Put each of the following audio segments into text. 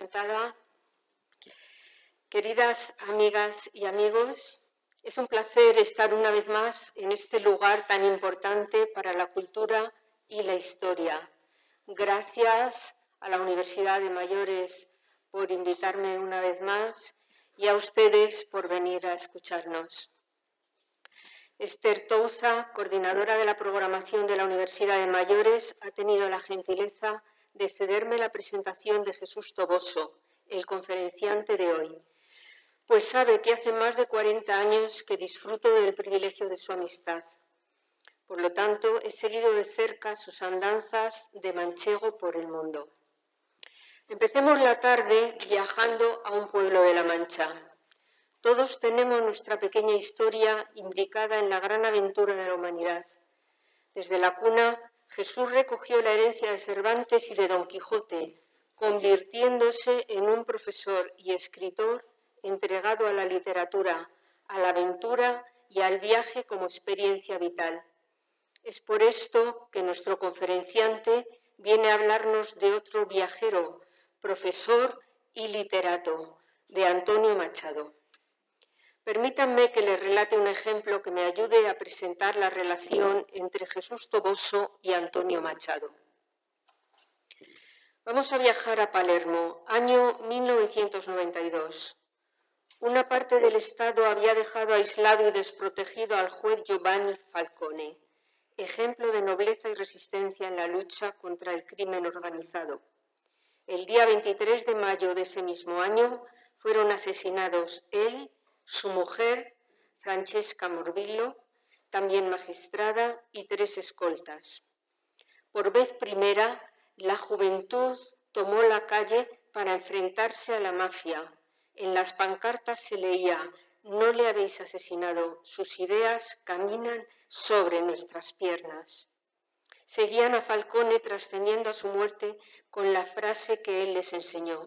Encantada. Queridas amigas y amigos, es un placer estar una vez más en este lugar tan importante para la cultura y la historia. Gracias a la Universidad de Mayores por invitarme una vez más y a ustedes por venir a escucharnos. Esther Touza, coordinadora de la programación de la Universidad de Mayores, ha tenido la gentileza de cederme la presentación de Jesús Toboso, el conferenciante de hoy, pues sabe que hace más de 40 años que disfruto del privilegio de su amistad. Por lo tanto, he seguido de cerca sus andanzas de manchego por el mundo. Empecemos la tarde viajando a un pueblo de La Mancha. Todos tenemos nuestra pequeña historia implicada en la gran aventura de la humanidad. Desde la cuna, Jesús recogió la herencia de Cervantes y de Don Quijote, convirtiéndose en un profesor y escritor entregado a la literatura, a la aventura y al viaje como experiencia vital. Es por esto que nuestro conferenciante viene a hablarnos de otro viajero, profesor y literato, de Antonio Machado. Permítanme que les relate un ejemplo que me ayude a presentar la relación entre Jesús Toboso y Antonio Machado. Vamos a viajar a Palermo, año 1992. Una parte del Estado había dejado aislado y desprotegido al juez Giovanni Falcone, ejemplo de nobleza y resistencia en la lucha contra el crimen organizado. El día 23 de mayo de ese mismo año fueron asesinados él, su mujer, Francesca Morvillo, también magistrada, y 3 escoltas. Por vez primera, la juventud tomó la calle para enfrentarse a la mafia. En las pancartas se leía: «No le habéis asesinado, sus ideas caminan sobre nuestras piernas». Seguían a Falcone trascendiendo a su muerte con la frase que él les enseñó: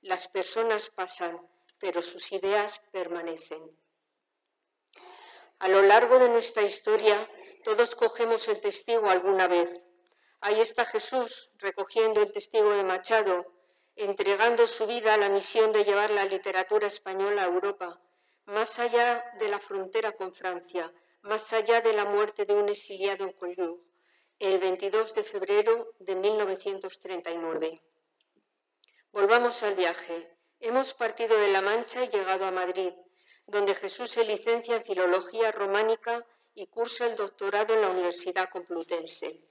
«Las personas pasan, pero sus ideas permanecen». A lo largo de nuestra historia, todos cogemos el testigo alguna vez. Ahí está Jesús recogiendo el testigo de Machado, entregando su vida a la misión de llevar la literatura española a Europa, más allá de la frontera con Francia, más allá de la muerte de un exiliado en Collioure, el 22 de febrero de 1939. Volvamos al viaje. Hemos partido de La Mancha y llegado a Madrid, donde Jesús se licencia en Filología Románica y cursa el doctorado en la Universidad Complutense.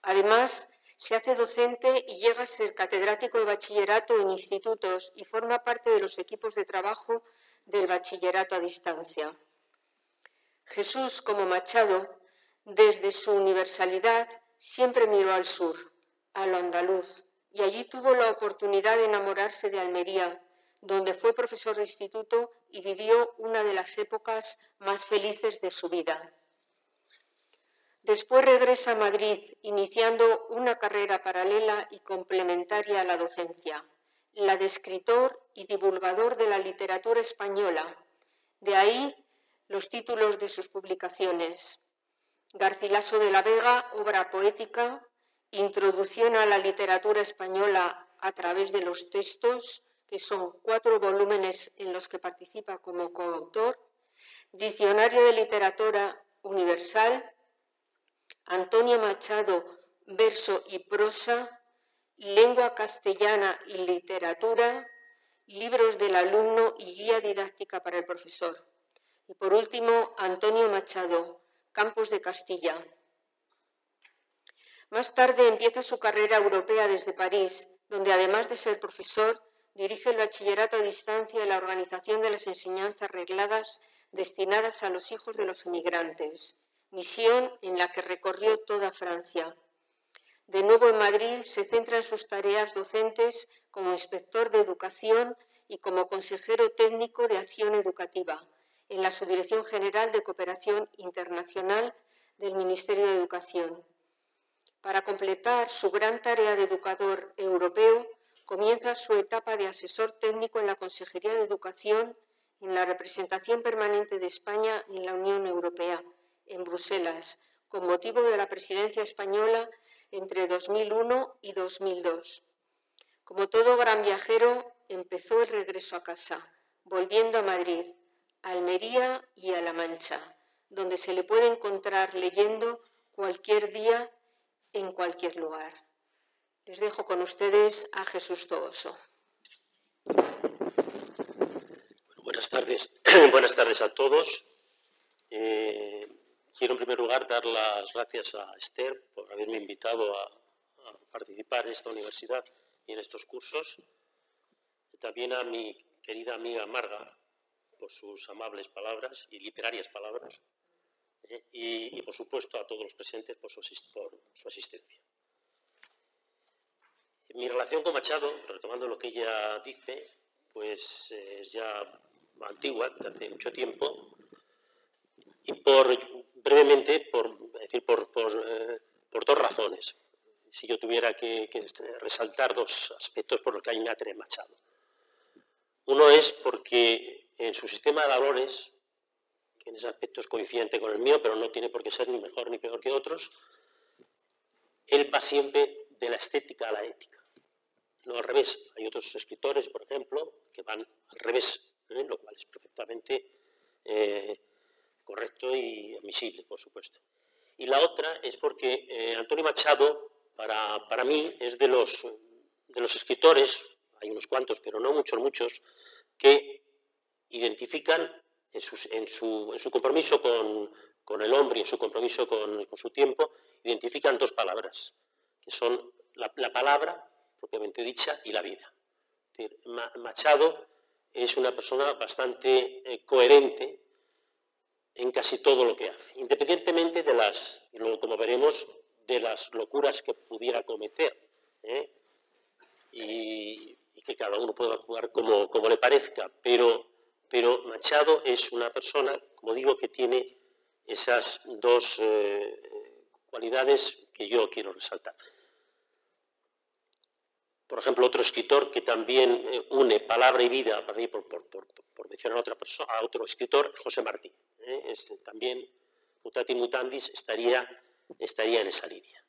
Además, se hace docente y llega a ser catedrático de bachillerato en institutos y forma parte de los equipos de trabajo del bachillerato a distancia. Jesús, como Machado, desde su universalidad, siempre miró al sur, a lo andaluz, y allí tuvo la oportunidad de enamorarse de Almería, donde fue profesor de instituto y vivió una de las épocas más felices de su vida. Después regresa a Madrid, iniciando una carrera paralela y complementaria a la docencia, la de escritor y divulgador de la literatura española. De ahí los títulos de sus publicaciones: Garcilaso de la Vega, obra poética; Introducción a la literatura española a través de los textos, que son 4 volúmenes en los que participa como coautor; Diccionario de Literatura Universal; Antonio Machado, verso y prosa; Lengua castellana y literatura; Libros del alumno y guía didáctica para el profesor. Y por último, Antonio Machado, Campos de Castilla. Más tarde empieza su carrera europea desde París, donde además de ser profesor, dirige el bachillerato a distancia y la organización de las enseñanzas regladas destinadas a los hijos de los emigrantes, misión en la que recorrió toda Francia. De nuevo en Madrid se centra en sus tareas docentes como inspector de educación y como consejero técnico de acción educativa en la Subdirección General de Cooperación Internacional del Ministerio de Educación. Para completar su gran tarea de educador europeo, comienza su etapa de asesor técnico en la Consejería de Educación en la representación permanente de España en la Unión Europea, en Bruselas, con motivo de la presidencia española entre 2001 y 2002. Como todo gran viajero, empezó el regreso a casa, volviendo a Madrid, a Almería y a La Mancha, donde se le puede encontrar leyendo cualquier día en cualquier lugar. Les dejo con ustedes a Jesús Toboso. Buenas tardes. Buenas tardes a todos. Quiero en primer lugar dar las gracias a Esther por haberme invitado a participar en esta universidad y en estos cursos. Y también a mi querida amiga Marga por sus amables palabras y literarias palabras. Y por supuesto a todos los presentes por su asistencia. Mi relación con Machado, retomando lo que ella dice, pues es ya antigua, de hace mucho tiempo, y brevemente, por dos razones. Si yo tuviera que resaltar dos aspectos por los que a mí me atrae Machado. Uno es porque en su sistema de valores, que en ese aspecto es coincidente con el mío, pero no tiene por qué ser ni mejor ni peor que otros, él va siempre de la estética a la ética. No al revés. Hay otros escritores, por ejemplo, que van al revés, lo cual es perfectamente correcto y admisible, por supuesto. Y la otra es porque Antonio Machado, para mí, es de los escritores, hay unos cuantos, pero no muchos, que identifican en su compromiso con el hombre y en su compromiso con su tiempo, identifican dos palabras, que son la palabra propiamente dicha y la vida. Es decir, Machado es una persona bastante coherente en casi todo lo que hace, independientemente de y luego como veremos, de las locuras que pudiera cometer, y que cada uno pueda jugar como le parezca, pero Machado es una persona, como digo, que tiene esas dos cualidades que yo quiero resaltar. Por ejemplo, otro escritor que también une palabra y vida, para mí, por mencionar a otro escritor, José Martí. También, mutati mutandis, estaría en esa línea.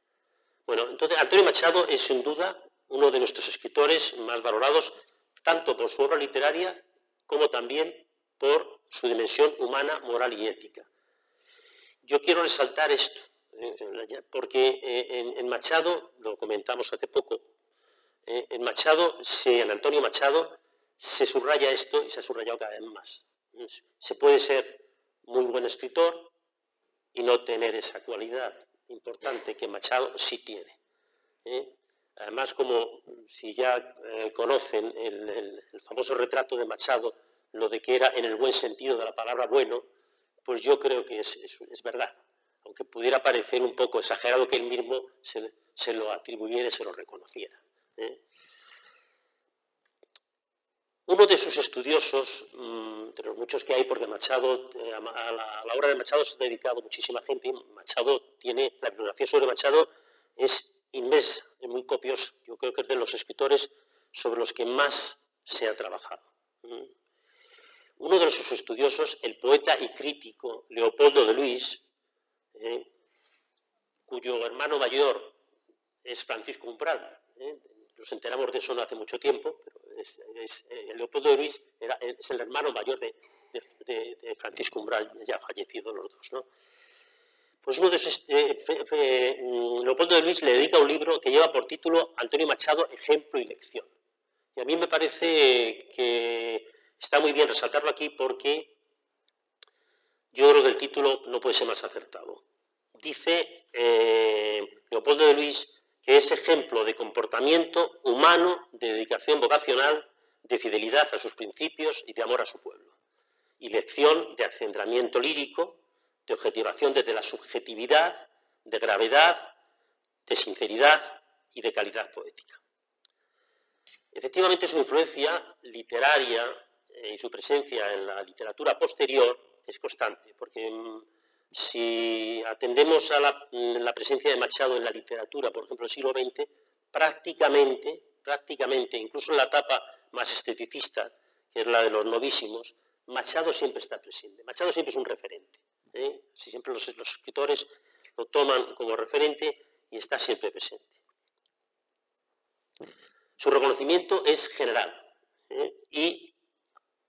Bueno, entonces, Antonio Machado es sin duda uno de nuestros escritores más valorados, tanto por su obra literaria como también por su dimensión humana, moral y ética. Yo quiero resaltar esto, porque en Machado, lo comentamos hace poco, en Antonio Machado se subraya esto y se ha subrayado cada vez más. Se puede ser muy buen escritor y no tener esa cualidad importante que Machado sí tiene. Además, como si ya conocen el famoso retrato de Machado, lo de que era en el buen sentido de la palabra bueno, pues yo creo que es verdad, aunque pudiera parecer un poco exagerado que él mismo se lo atribuyera y se lo reconociera. Uno de sus estudiosos, de los muchos que hay, porque Machado, a la obra de Machado se ha dedicado muchísima gente, y Machado tiene, la bibliografía sobre Machado es inmensa, es muy copiosa. Yo creo que es de los escritores sobre los que más se ha trabajado. Uno de sus estudiosos, el poeta y crítico Leopoldo de Luis, cuyo hermano mayor es Francisco Umbral, nos enteramos de eso no hace mucho tiempo, pero Leopoldo de Luis es el hermano mayor de Francisco Umbral, ya fallecidos los dos, ¿no? Pues Leopoldo de Luis le dedica un libro que lleva por título Antonio Machado, ejemplo y lección. Y a mí me parece que está muy bien resaltarlo aquí porque yo creo que el título no puede ser más acertado. Dice Leopoldo de Luis que es ejemplo de comportamiento humano, de dedicación vocacional, de fidelidad a sus principios y de amor a su pueblo. Y lección de acendramiento lírico, de objetivación desde la subjetividad, de gravedad, de sinceridad y de calidad poética. Efectivamente, su influencia literaria y su presencia en la literatura posterior es constante, porque si atendemos a la presencia de Machado en la literatura, por ejemplo, del siglo XX, prácticamente, incluso en la etapa más esteticista, que es la de los novísimos, Machado siempre está presente. Machado siempre es un referente. Siempre los escritores lo toman como referente y está siempre presente. Su reconocimiento es general, y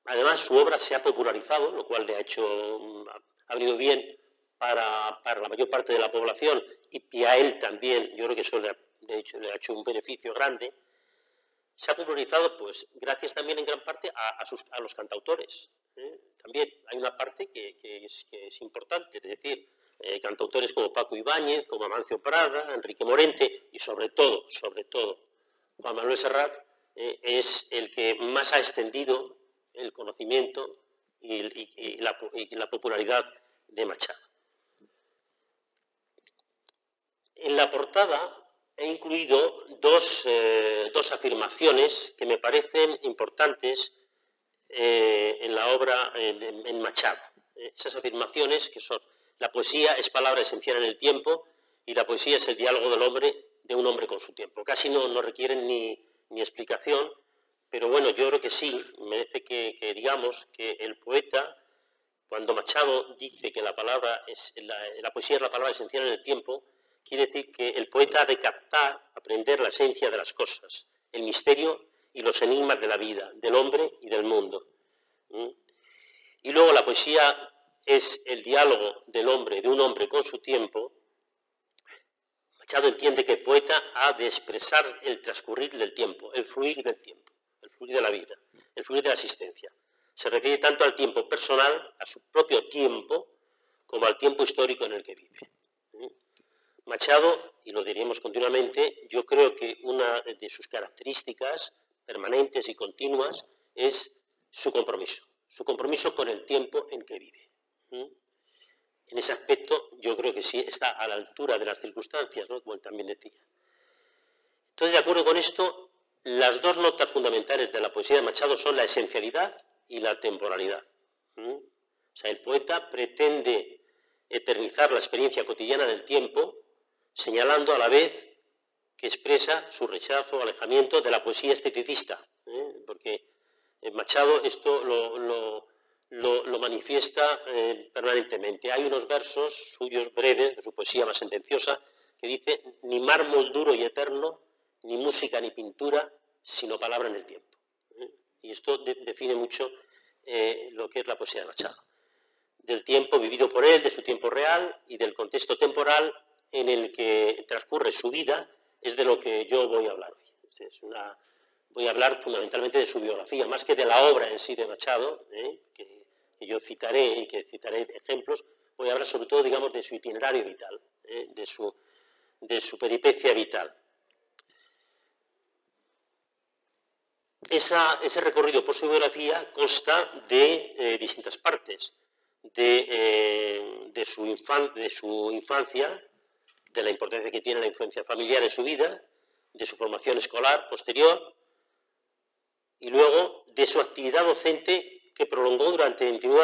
además su obra se ha popularizado, lo cual le ha venido bien para la mayor parte de la población, y a él también, yo creo que eso le ha hecho un beneficio grande. Se ha popularizado, pues, gracias también en gran parte a los cantautores. También hay una parte que es importante, es decir, cantautores como Paco Ibáñez, como Amancio Prada, Enrique Morente y sobre todo, Juan Manuel Serrat, es el que más ha extendido el conocimiento y la popularidad de Machado. En la portada he incluido dos afirmaciones que me parecen importantes en la obra, en Machado. Esas afirmaciones que son: la poesía es palabra esencial en el tiempo y la poesía es el diálogo de un hombre con su tiempo. Casi no requieren ni explicación, pero bueno, yo creo que sí, merece que digamos que el poeta, cuando Machado dice que la poesía es la palabra esencial en el tiempo, quiere decir que el poeta ha de captar, aprender la esencia de las cosas, el misterio y los enigmas de la vida, del hombre y del mundo. Y luego la poesía es el diálogo de un hombre con su tiempo. Machado entiende que el poeta ha de expresar el transcurrir del tiempo, el fluir del tiempo, el fluir de la vida, el fluir de la existencia. Se refiere tanto al tiempo personal, a su propio tiempo, como al tiempo histórico en el que vive. Machado, y lo diríamos continuamente, yo creo que una de sus características permanentes y continuas es su compromiso con el tiempo en que vive. En ese aspecto yo creo que sí está a la altura de las circunstancias, ¿no?, como él también decía. Entonces, de acuerdo con esto, las dos notas fundamentales de la poesía de Machado son la esencialidad y la temporalidad. O sea, el poeta pretende eternizar la experiencia cotidiana del tiempo, señalando a la vez que expresa su rechazo o alejamiento de la poesía esteticista, porque Machado esto lo manifiesta permanentemente. Hay unos versos suyos breves, de su poesía más sentenciosa, que dice: ni mármol duro y eterno, ni música ni pintura, sino palabra en el tiempo. Y esto define mucho lo que es la poesía de Machado. Del tiempo vivido por él, de su tiempo real y del contexto temporal en el que transcurre su vida, es de lo que yo voy a hablar hoy. Voy a hablar fundamentalmente de su biografía, más que de la obra en sí de Machado, que yo citaré y que citaré ejemplos. Voy a hablar sobre todo, digamos, de su itinerario vital, de su peripecia vital. Ese recorrido por su biografía consta de distintas partes, de su infancia, de la importancia que tiene la influencia familiar en su vida, de su formación escolar posterior, y luego de su actividad docente que prolongó durante 29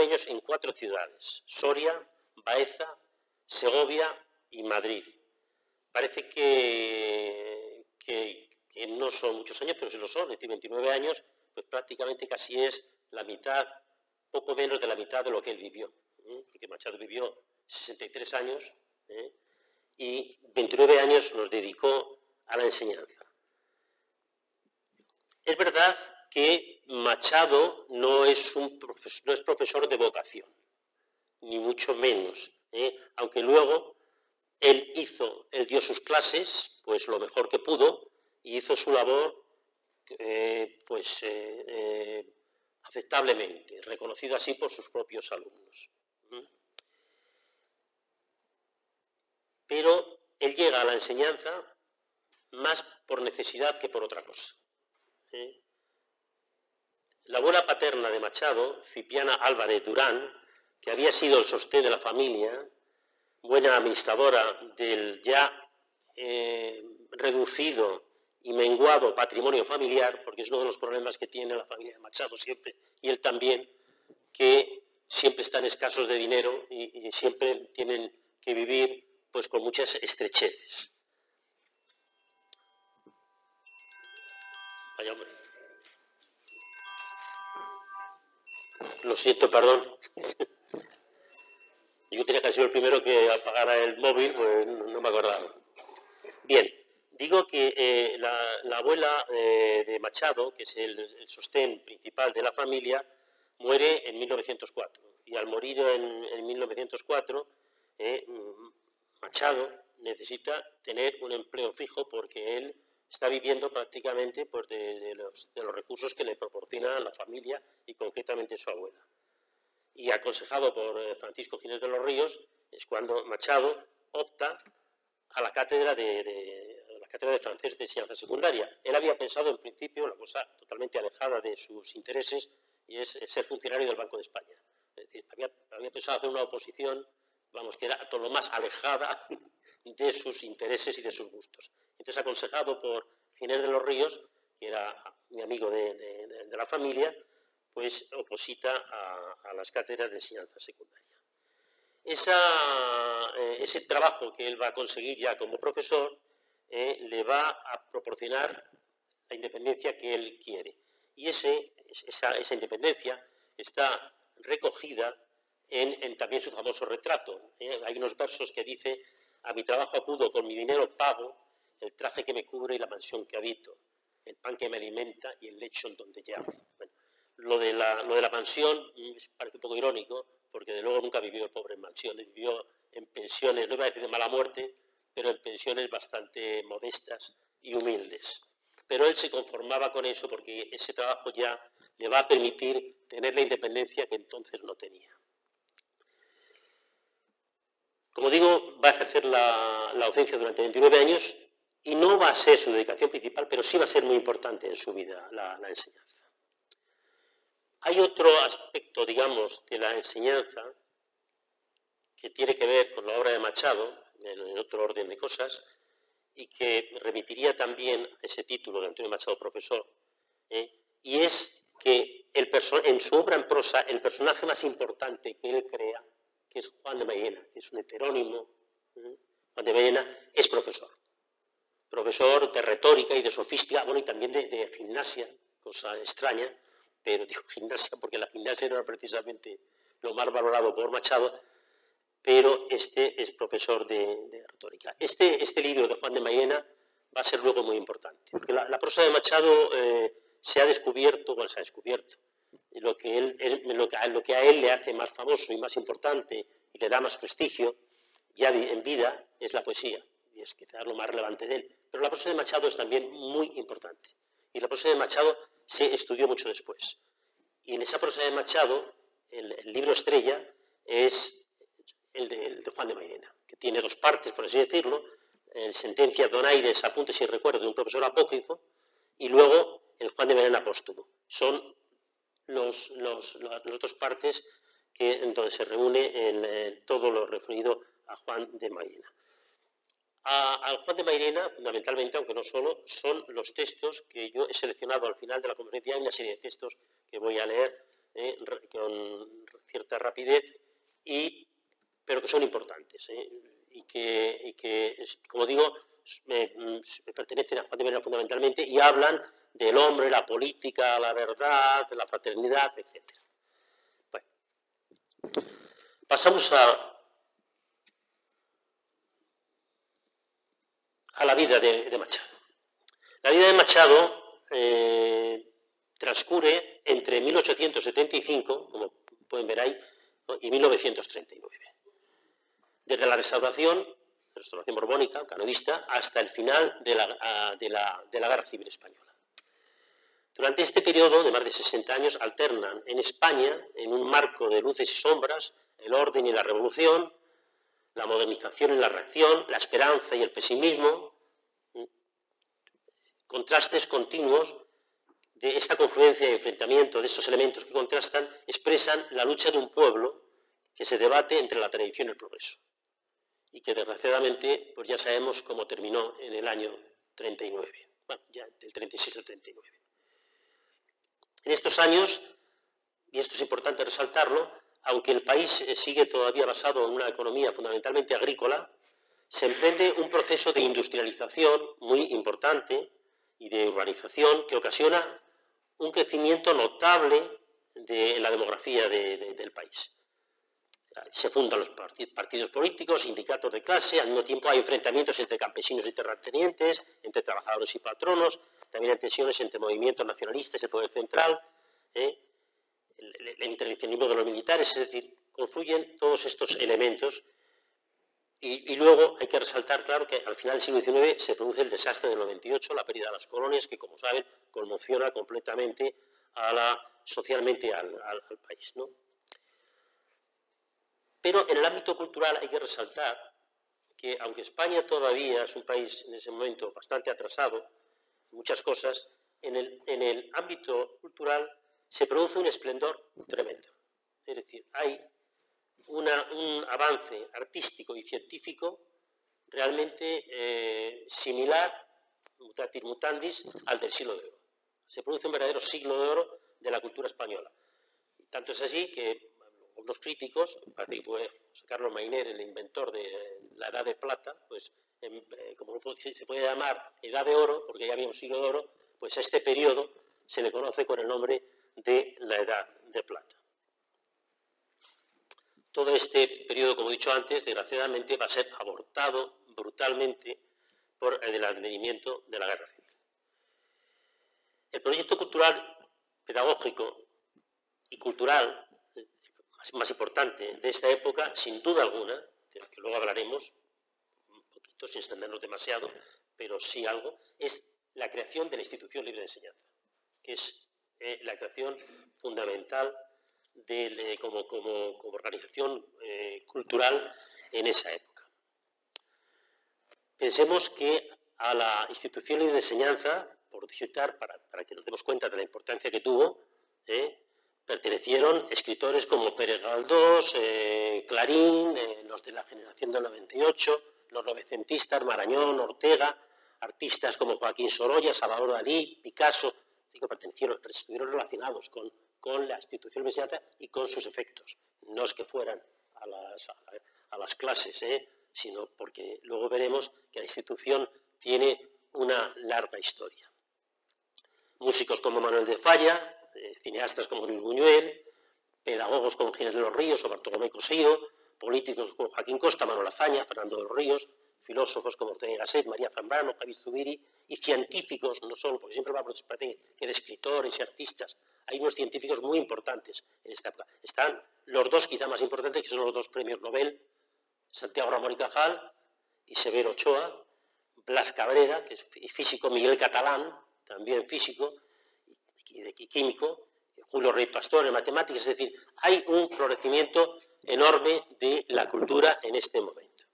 años en 4 ciudades: Soria, Baeza, Segovia y Madrid. Parece que no son muchos años, pero sí lo son, es decir, 29 años, pues prácticamente casi es la mitad, poco menos de la mitad de lo que él vivió, porque Machado vivió 63 años, y 29 años los dedicó a la enseñanza. Es verdad que Machado no es profesor de vocación, ni mucho menos, aunque luego él dio sus clases, pues lo mejor que pudo, y hizo su labor, aceptablemente, reconocido así por sus propios alumnos. Pero él llega a la enseñanza más por necesidad que por otra cosa. La abuela paterna de Machado, Cipriana Álvarez Durán, que había sido el sostén de la familia, buena administradora del ya reducido y menguado patrimonio familiar, porque es uno de los problemas que tiene la familia de Machado siempre, y él también, que siempre están escasos de dinero y siempre tienen que vivir pues con muchas estrecheces. Vaya, hombre. Lo siento, perdón. Yo tenía que haber sido el primero que apagara el móvil, pues no me acordaba. Bien, Digo que la abuela de Machado, que es el sostén principal de la familia, muere en 1904. Y al morir en 1904, Machado necesita tener un empleo fijo porque él está viviendo prácticamente pues, de los recursos que le proporciona la familia y concretamente su abuela. Y aconsejado por Francisco Ginés de los Ríos, es cuando Machado opta a la cátedra de francés de enseñanza secundaria. Él había pensado en principio, una cosa totalmente alejada de sus intereses, y es ser funcionario del Banco de España. Es decir, había pensado hacer una oposición, vamos, que era todo lo más alejada de sus intereses y de sus gustos. Entonces, aconsejado por Ginés de los Ríos, que era mi amigo de la familia, pues oposita a las cátedras de enseñanza secundaria. Ese trabajo que él va a conseguir ya como profesor le va a proporcionar la independencia que él quiere. Y esa independencia está recogida en también su famoso retrato. Hay unos versos que dice: a mi trabajo acudo, con mi dinero pago, el traje que me cubre y la mansión que habito, el pan que me alimenta y el lecho en donde llamo. Bueno, lo de la mansión parece un poco irónico, porque de luego nunca vivió el pobre en mansiones, vivió en pensiones, no iba a decir de mala muerte, pero en pensiones bastante modestas y humildes. Pero él se conformaba con eso porque ese trabajo ya le va a permitir tener la independencia que entonces no tenía. Como digo, va a ejercer la docencia durante 29 años y no va a ser su dedicación principal, pero sí va a ser muy importante en su vida la enseñanza. Hay otro aspecto, digamos, de la enseñanza que tiene que ver con la obra de Machado, en otro orden de cosas, y que remitiría también a ese título de Antonio Machado, profesor, y es que en su obra en prosa, el personaje más importante que él crea, que es Juan de Mairena, que es un heterónimo, Juan de Mairena es profesor de retórica y de sofística, bueno, y también de gimnasia, cosa extraña, pero digo gimnasia porque la gimnasia no era precisamente lo más valorado por Machado, pero este es profesor de retórica. Este libro de Juan de Mairena va a ser luego muy importante, porque la prosa de Machado se ha descubierto, lo que a él le hace más famoso y más importante y le da más prestigio, ya en vida, es la poesía, y es quizás lo más relevante de él. Pero la prosa de Machado es también muy importante, y la prosa de Machado se estudió mucho después. Y en esa prosa de Machado, el libro estrella es el de Juan de Mairena, que tiene dos partes, por así decirlo: Sentencias, donaires, apuntes y recuerdos de un profesor apócrifo, y luego el Juan de Mairena póstumo. Son las dos partes en donde se reúne todo lo referido a Juan de Mairena. Al Juan de Mairena, fundamentalmente, aunque no solo, son los textos que yo he seleccionado al final de la conferencia. Hay una serie de textos que voy a leer con cierta rapidez, pero que son importantes, y que, como digo, me pertenecen a Juan de Mairena fundamentalmente y hablan del hombre, la política, la verdad, la fraternidad, etc. Bueno, pasamos a la vida de Machado. La vida de Machado transcurre entre 1875, como pueden ver ahí, ¿no?, y 1939. Desde la restauración borbónica, canonista, hasta el final de la Guerra Civil Española. Durante este periodo de más de 60 años alternan en España, en un marco de luces y sombras, el orden y la revolución, la modernización y la reacción, la esperanza y el pesimismo, contrastes continuos de esta confluencia y enfrentamiento de estos elementos que contrastan, expresan la lucha de un pueblo que se debate entre la tradición y el progreso, y que desgraciadamente pues ya sabemos cómo terminó en el año 39, bueno, ya del 36 al 39. En estos años, y esto es importante resaltarlo, aunque el país sigue todavía basado en una economía fundamentalmente agrícola, se emprende un proceso de industrialización muy importante y de urbanización que ocasiona un crecimiento notable de la demografía del país. se fundan los partidos políticos, sindicatos de clase, al mismo tiempo hay enfrentamientos entre campesinos y terratenientes, entre trabajadores y patronos, también hay tensiones entre movimientos nacionalistas y el poder central, el intervencionismo de los militares, es decir, confluyen todos estos elementos. Y luego hay que resaltar, claro, que al final del siglo XIX se produce el desastre del 98, la pérdida de las colonias, que, como saben, conmociona completamente socialmente al país, ¿no? Pero en el ámbito cultural hay que resaltar que, aunque España todavía es un país en ese momento bastante atrasado en muchas cosas, en el ámbito cultural se produce un esplendor tremendo. Es decir, hay un avance artístico y científico realmente similar, mutatis mutandis, al del siglo de oro. Se produce un verdadero siglo de oro de la cultura española. Tanto es así que los críticos, parece que fue José Carlos Mayner, el inventor de la Edad de Plata, pues como se puede llamar Edad de Oro, porque ya había un siglo de oro, pues a este periodo se le conoce con el nombre de la Edad de Plata. Todo este periodo, como he dicho antes, desgraciadamente va a ser abortado brutalmente por el advenimiento de la Guerra Civil. El proyecto cultural, pedagógico y cultural más importante de esta época, sin duda alguna, de la que luego hablaremos un poquito, sin extendernos demasiado, pero sí algo, es la creación de la Institución Libre de Enseñanza, que es la creación fundamental como organización cultural en esa época. Pensemos que a la Institución Libre de Enseñanza, por citar, para que nos demos cuenta de la importancia que tuvo, pertenecieron escritores como Pérez Galdós, Clarín, los de la generación del 98, los novecentistas, Marañón, Ortega, artistas como Joaquín Sorolla, Salvador Dalí, Picasso, que estuvieron relacionados con la institución de enseñanza y con sus efectos. No es que fueran a las clases, sino porque luego veremos que la institución tiene una larga historia. Músicos como Manuel de Falla, cineastas como Luis Buñuel, pedagogos como Ginés de los Ríos o Bartolomé Cosío, políticos como Joaquín Costa, Manuel Azaña, Fernando de los Ríos, filósofos como Ortega y Gasset, María Zambrano, Javier Zubiri, y científicos, no solo, porque siempre hablamos que de escritores y artistas, hay unos científicos muy importantes en esta época. Están los dos quizá más importantes, que son los dos premios Nobel, Santiago Ramón y Cajal y Severo Ochoa, Blas Cabrera, que es físico, Miguel Catalán, también físico y químico, Julio Rey Pastor en matemáticas, es decir, hay un florecimiento enorme de la cultura en este momento.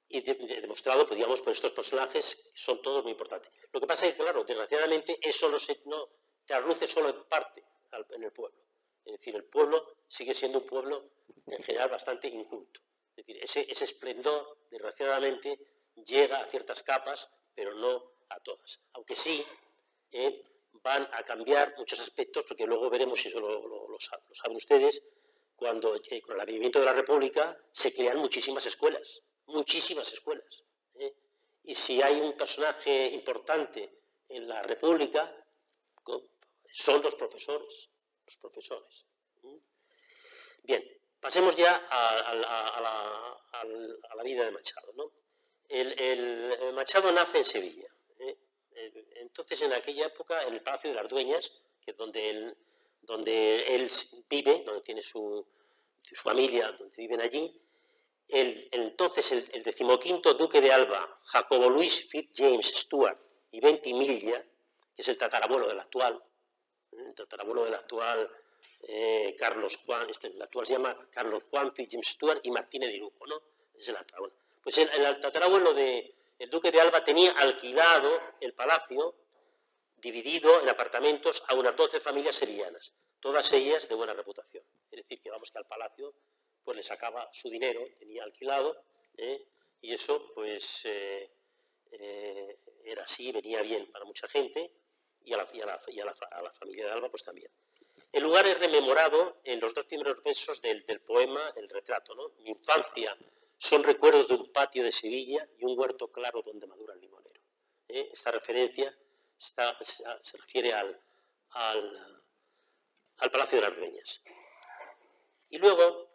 Y demostrado, pues, digamos, por estos personajes, que son todos muy importantes. Lo que pasa es que, claro, desgraciadamente, eso no trasluce solo en parte en el pueblo. Es decir, el pueblo sigue siendo un pueblo, en general, bastante inculto. Es decir, ese esplendor, desgraciadamente, llega a ciertas capas, pero no a todas. Aunque sí van a cambiar muchos aspectos, porque luego veremos, si eso lo saben ustedes, cuando con el advenimiento de la República se crean muchísimas escuelas. Y si hay un personaje importante en la República, son los profesores. Bien, pasemos ya a la vida de Machado, ¿no? El Machado nace en Sevilla. Entonces, en aquella época, en el Palacio de las Dueñas, que es donde él vive, donde tiene su familia, donde viven allí, entonces el 15º duque de Alba, Jacobo Luis Fitz-James Stuart y Ventimiglia, que es el tatarabuelo del actual, Carlos Juan, el actual se llama Carlos Juan Fitz-James Stuart y Martínez de Lugo, ¿no? Es el tatarabuelo. Pues el tatarabuelo del duque de Alba tenía alquilado el palacio, dividido en apartamentos, a unas 12 familias sevillanas, todas ellas de buena reputación. Es decir, que vamos, que al palacio pues le sacaba su dinero, tenía alquilado, y eso pues era así, venía bien para mucha gente, y a la familia de Alba pues también. El lugar es rememorado en los dos primeros versos del poema El retrato, ¿no? Mi infancia son recuerdos de un patio de Sevilla y un huerto claro donde madura el limonero. Esta referencia se refiere al Palacio de las Dueñas. Y luego,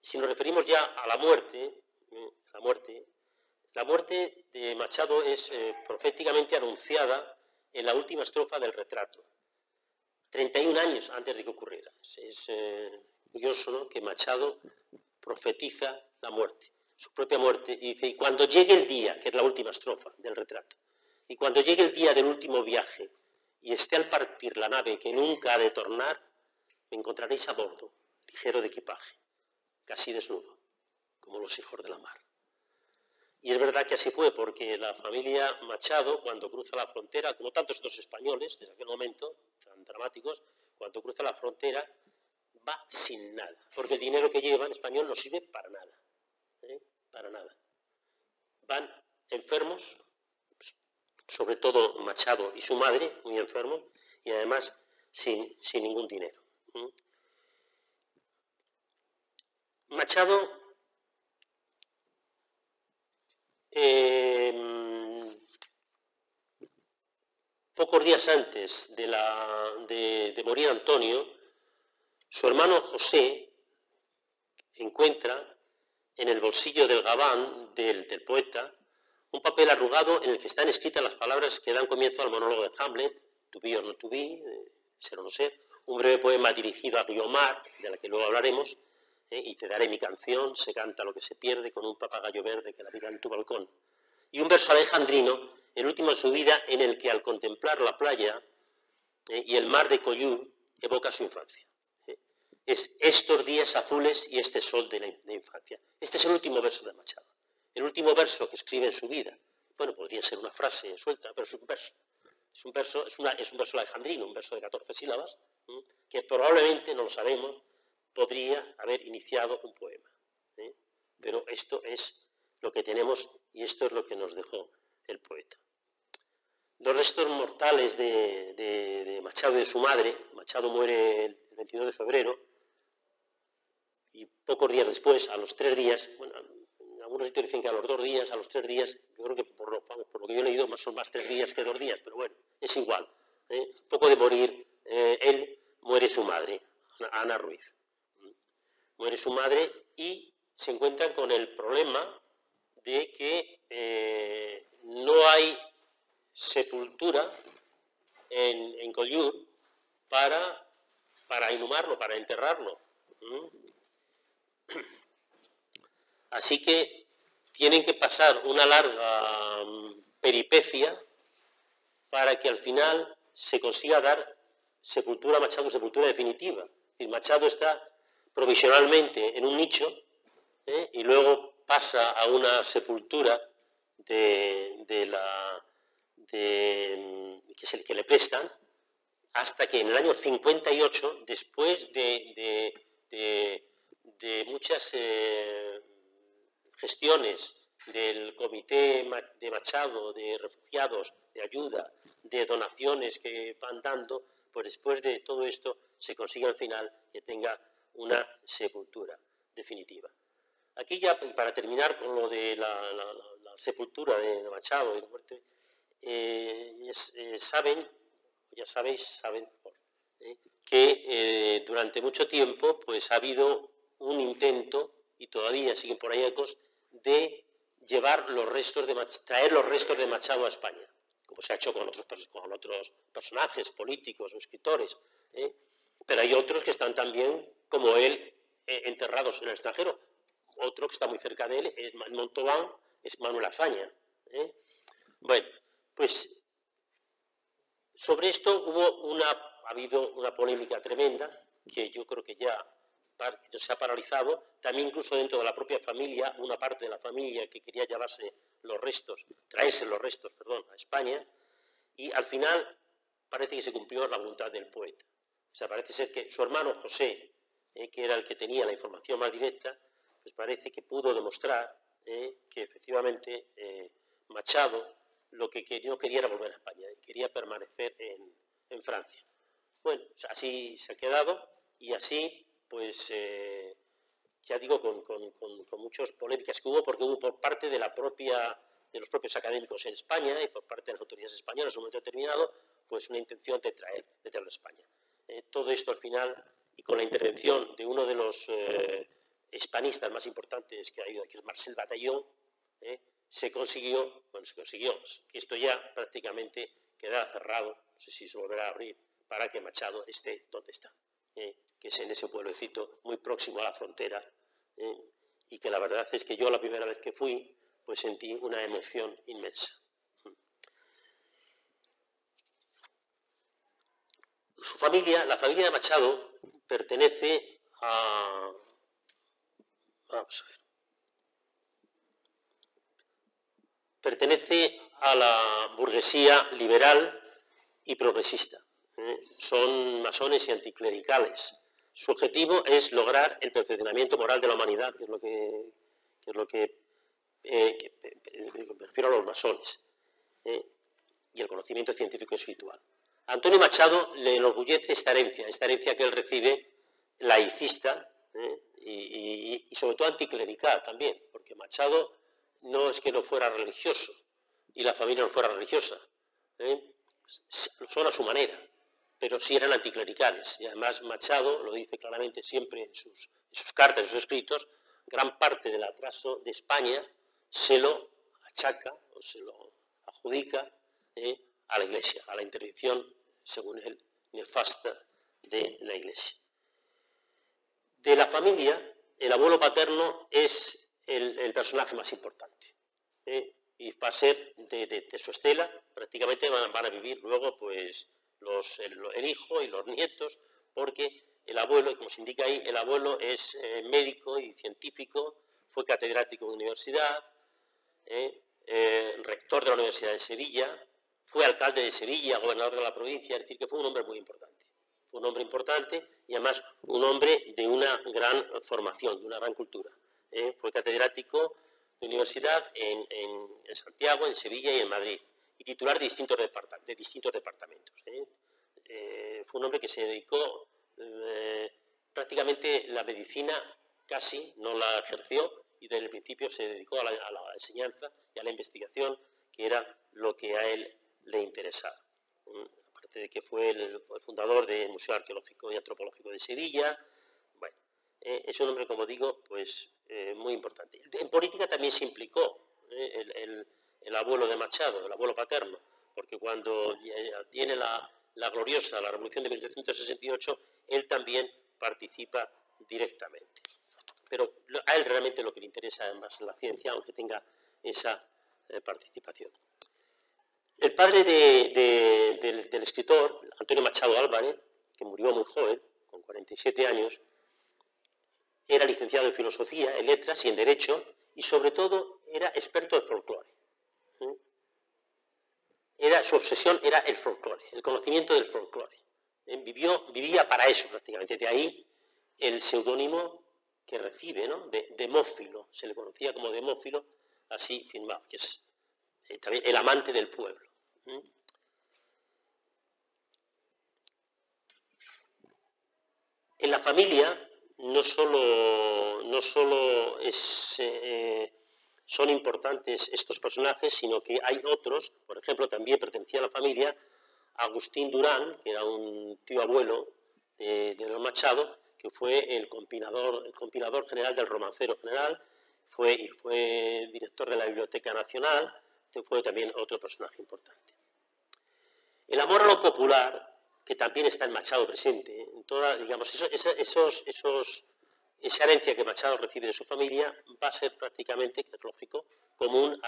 si nos referimos ya a la muerte, la muerte de Machado es proféticamente anunciada en la última estrofa del retrato, 31 años antes de que ocurriera. Es curioso, ¿no?, que Machado profetiza la muerte, su propia muerte, y dice: y cuando llegue el día, que es la última estrofa del retrato, y cuando llegue el día del último viaje y esté al partir la nave que nunca ha de tornar, me encontraréis a bordo, ligero de equipaje, casi desnudo, como los hijos de la mar. Y es verdad que así fue, porque la familia Machado, cuando cruza la frontera, como tantos otros españoles, desde aquel momento, tan dramáticos, cuando cruza la frontera, va sin nada, porque el dinero que lleva en español no sirve para nada, para nada. Van enfermos, sobre todo Machado y su madre, muy enfermos, y además sin ningún dinero. Machado pocos días antes de morir Antonio, su hermano José encuentra en el bolsillo del gabán del poeta un papel arrugado en el que están escritas las palabras que dan comienzo al monólogo de Hamlet, to be or not to be, ser o no ser, un breve poema dirigido a Guiomar, de la que luego hablaremos, y te daré mi canción, se canta lo que se pierde con un papagayo verde que navega en tu balcón. Y un verso alejandrino, el último de su vida, en el que al contemplar la playa y el mar de Collioure evoca su infancia. Es estos días azules y este sol de infancia. Este es el último verso de Machado, el último verso que escribe en su vida. Bueno, podría ser una frase suelta, pero es un verso. Es un verso alejandrino, un verso de 14 sílabas, que probablemente, no lo sabemos, podría haber iniciado un poema. Pero esto es lo que tenemos y esto es lo que nos dejó el poeta. Los restos mortales de Machado y de su madre. Machado muere el 22 de febrero y pocos días después, a los 3 días, bueno, en algunos sitios dicen que a los 2 días, a los 3 días, yo creo que por lo que yo he leído son más 3 días que 2 días, pero bueno, es igual. Poco de morir, él muere su madre, Ana Ruiz. Muere su madre y se encuentran con el problema de que no hay sepultura en Collioure para inhumarlo, para enterrarlo. Así que tienen que pasar una larga peripecia para que al final se consiga dar sepultura a Machado, sepultura definitiva. Es decir, Machado está provisionalmente en un nicho y luego pasa a una sepultura que le prestan, hasta que en el año 58, después de muchas gestiones del comité de Machado, de refugiados, de ayuda, de donaciones que van dando, pues después de todo esto se consigue al final que tenga una sepultura definitiva. Aquí ya, para terminar con lo de la sepultura de Machado y la muerte, saben que durante mucho tiempo pues ha habido un intento, y todavía siguen por ahí ecos, de llevar los restos traer los restos de Machado a España, como se ha hecho con otros personajes políticos o escritores, pero hay otros que están también, como él, enterrados en el extranjero. Otro que está muy cerca de él es Montauban, es Manuel Azaña. Bueno, pues sobre esto ha habido una polémica tremenda, que yo creo que ya se ha paralizado, también incluso dentro de la propia familia, una parte de la familia que quería traerse los restos, a España, y al final parece que se cumplió la voluntad del poeta. O sea, parece ser que su hermano José, que era el que tenía la información más directa, pues parece que pudo demostrar que efectivamente Machado lo que no quería era volver a España, quería permanecer en Francia. Bueno, así se ha quedado y así, pues, ya digo, con muchas polémicas que hubo, porque hubo por parte de los propios académicos en España y por parte de las autoridades españolas en un momento determinado, pues una intención de traerlo a España. Todo esto al final, y con la intervención de uno de los hispanistas más importantes que ha habido aquí, es Marcel Bataillon, se consiguió, que esto ya prácticamente quedará cerrado, no sé si se volverá a abrir, para que Machado esté donde está, que es en ese pueblecito muy próximo a la frontera, y que la verdad es que yo la primera vez que fui, pues sentí una emoción inmensa. Su familia, la familia de Machado, pertenece a... Vamos a ver. Pertenece a la burguesía liberal y progresista. Son masones y anticlericales. Su objetivo es lograr el perfeccionamiento moral de la humanidad, que es lo que me refiero a los masones, y el conocimiento científico y espiritual. A Antonio Machado le enorgullece esta herencia que él recibe, laicista, y sobre todo anticlerical también, porque Machado no es que no fuera religioso y la familia no fuera religiosa, son a su manera, pero sí eran anticlericales. Y además Machado lo dice claramente siempre en sus cartas, en sus escritos, gran parte del atraso de España se lo achaca o se lo adjudica a la Iglesia, a la intervención, según él, nefasta de la Iglesia. De la familia, el abuelo paterno es el personaje más importante, y va a ser de su estela, prácticamente van a vivir luego pues el hijo y los nietos, porque el abuelo, como se indica ahí, el abuelo es médico y científico, fue catedrático de universidad, rector de la Universidad de Sevilla, fue alcalde de Sevilla, gobernador de la provincia, es decir, que fue un hombre muy importante. Fue un hombre importante y además un hombre de una gran formación, de una gran cultura. Fue catedrático de universidad en Santiago, en Sevilla y en Madrid, y titular de distintos departamentos. Fue un hombre que se dedicó prácticamente la medicina, casi no la ejerció, y desde el principio se dedicó a la enseñanza y a la investigación, que era lo que a él le interesaba. Aparte de que fue el fundador del Museo Arqueológico y Antropológico de Sevilla. Bueno, es un hombre, como digo, pues muy importante. En política también se implicó el abuelo de Machado, el abuelo paterno, porque cuando viene la gloriosa, la Revolución de 1768, él también participa directamente. Pero a él realmente lo que le interesa es más la ciencia, aunque tenga esa participación. El padre del escritor, Antonio Machado Álvarez, que murió muy joven, con 47 años, era licenciado en Filosofía, en Letras y en Derecho, y sobre todo era experto en folclore. Su obsesión era el folclore, el conocimiento del folclore. Vivía para eso prácticamente. De ahí el seudónimo que recibe, ¿no? De Demófilo, se le conocía como Demófilo, así firmado, que es también el amante del pueblo. En la familia no solo son importantes estos personajes, sino que hay otros. Por ejemplo, también pertenecía a la familia Agustín Durán, que era un tío abuelo de León Machado, que fue el compilador general del Romancero General, fue director de la Biblioteca Nacional, fue también otro personaje importante. El amor a lo popular, que también está en Machado presente, en toda, digamos, esa herencia que Machado recibe de su familia va a ser prácticamente, que es lógico, común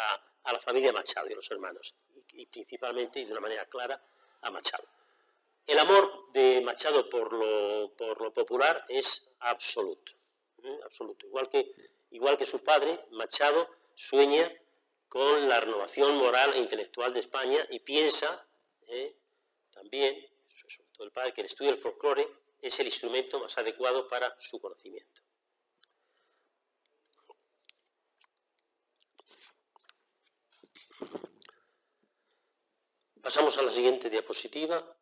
a la familia Machado y a los hermanos, y principalmente y de una manera clara a Machado. El amor de Machado por lo popular es absoluto, absoluto. Igual que su padre, Machado sueña con la renovación moral e intelectual de España y piensa también, sobre todo el padre, que el estudio del folclore es el instrumento más adecuado para su conocimiento. Pasamos a la siguiente diapositiva.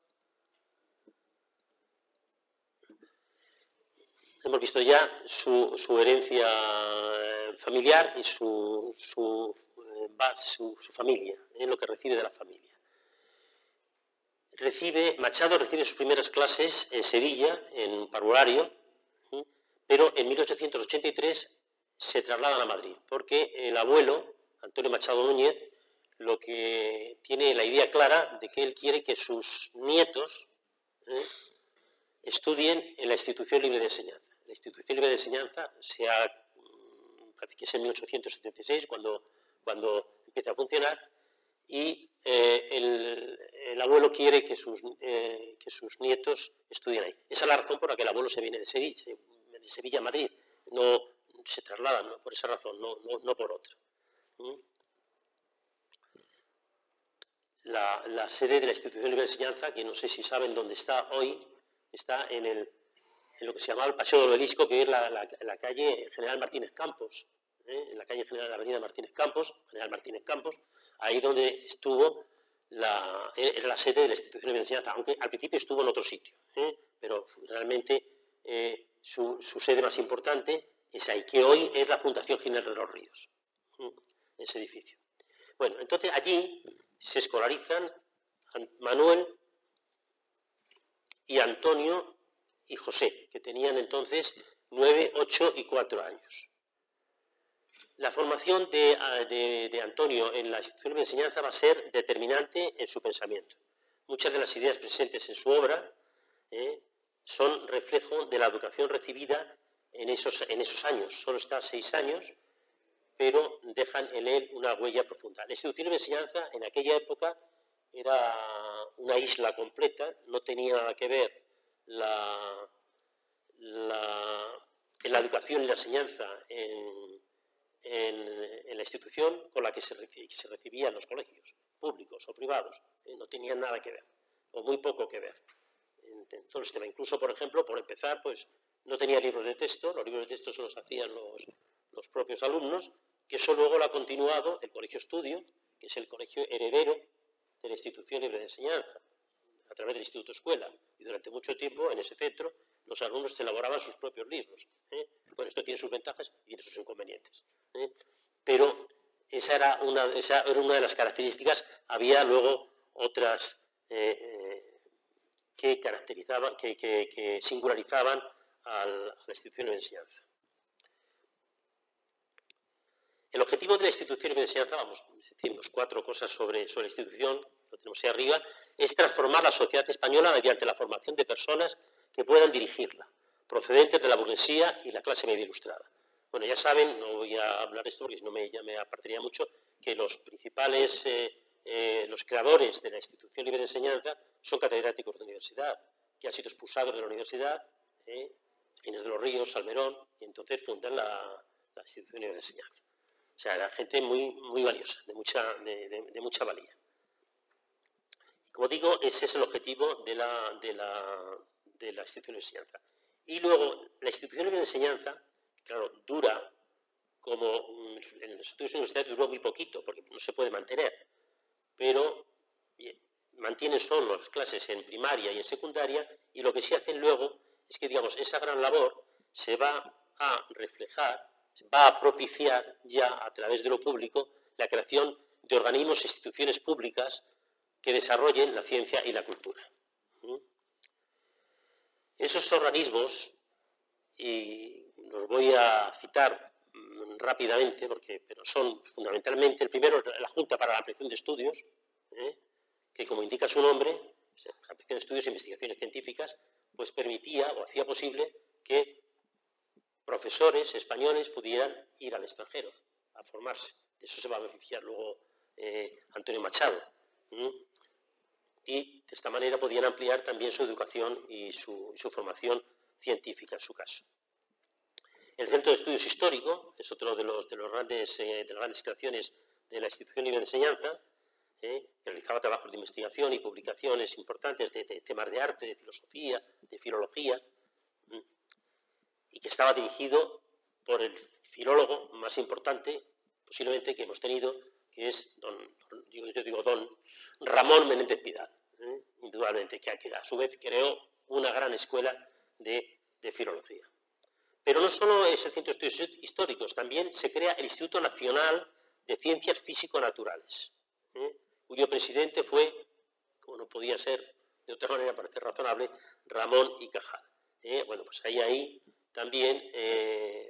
Hemos visto ya su herencia familiar y su familia, lo que recibe de la familia. Machado recibe sus primeras clases en Sevilla, en un parvulario, pero en 1883 se trasladan a Madrid, porque el abuelo, Antonio Machado Núñez, lo que tiene la idea clara de que él quiere que sus nietos estudien en la Institución Libre de Enseñanza. La Institución Libre de Enseñanza parece que es en 1876 cuando empieza a funcionar, y el abuelo quiere que sus nietos estudien ahí. Esa es la razón por la que el abuelo se viene de Sevilla a Madrid. No se trasladan, ¿no? Por esa razón, no por otra. La sede de la Institución Libre de Enseñanza, que no sé si saben dónde está hoy, está en lo que se llamaba el Paseo del Obelisco, que es la calle General Martínez Campos, en la calle General, la avenida Martínez Campos, General Martínez Campos, ahí donde estuvo la sede de la Institución Libre de Enseñanza, aunque al principio estuvo en otro sitio, pero realmente su sede más importante es ahí, que hoy es la Fundación Ginés de los Ríos, ese edificio. Bueno, entonces allí se escolarizan Manuel y Antonio y José, que tenían entonces 9, 8 y 4 años. La formación de Antonio en la Institución de Enseñanza va a ser determinante en su pensamiento. Muchas de las ideas presentes en su obra son reflejo de la educación recibida en esos años. Solo está 6 años, pero dejan en él una huella profunda. La Institución de Enseñanza en aquella época era una isla completa, no tenía nada que ver la educación y la enseñanza en la institución con la que se recibía en los colegios públicos o privados. No tenían nada que ver, o muy poco que ver. Entonces, incluso, por ejemplo, por empezar, pues no tenía libros de texto, los libros de texto se los hacían los propios alumnos, que eso luego lo ha continuado el Colegio Estudio, que es el colegio heredero de la Institución Libre de Enseñanza, a través del Instituto Escuela, y durante mucho tiempo en ese centro los alumnos se elaboraban sus propios libros. Bueno, esto tiene sus ventajas y tiene sus inconvenientes. Pero esa era una de las características. Había luego otras que caracterizaban, que singularizaban a la Institución de Enseñanza. El objetivo de la Institución de Enseñanza, vamos a decirnos 4 cosas sobre la institución, lo tenemos ahí arriba, es transformar la sociedad española mediante la formación de personas que puedan dirigirla, procedentes de la burguesía y la clase media ilustrada. Bueno, ya saben, no voy a hablar de esto porque si no ya me apartaría mucho, que los principales, los creadores de la Institución Libre de Enseñanza son catedráticos de universidad, que han sido expulsados de la universidad, Ginés de los Ríos, Salmerón, y entonces fundan la Institución Libre de Enseñanza. O sea, era gente muy, muy valiosa, de mucha valía. Y como digo, ese es el objetivo de la Institución de Enseñanza. Y luego, la Institución de Enseñanza, claro, dura, como en los estudios universitarios duró muy poquito, porque no se puede mantener, pero mantienen solo las clases en primaria y en secundaria, y lo que sí hacen luego es que, digamos, esa gran labor se va a reflejar, va a propiciar ya a través de lo público la creación de organismos e instituciones públicas que desarrollen la ciencia y la cultura. Esos organismos, y los voy a citar rápidamente, pero son fundamentalmente, el primero, la Junta para la Ampliación de Estudios, que como indica su nombre, la Ampliación de Estudios e Investigaciones Científicas, pues permitía o hacía posible que profesores españoles pudieran ir al extranjero a formarse. De eso se va a beneficiar luego Antonio Machado. Y de esta manera podían ampliar también su educación y su formación científica en su caso. El Centro de Estudios Históricos es otro de las grandes creaciones de la Institución Libre de Enseñanza, que realizaba trabajos de investigación y publicaciones importantes de temas de arte, de filosofía, de filología, y que estaba dirigido por el filólogo más importante posiblemente que hemos tenido, que es don Ramón Menéndez Pidal, indudablemente, que a su vez creó una gran escuela de filología. Pero no solo es el Centro de Estudios Históricos, también se crea el Instituto Nacional de Ciencias Físico-Naturales, cuyo presidente fue, como no podía ser de otra manera, parece razonable, Ramón y Cajal. Bueno, pues ahí también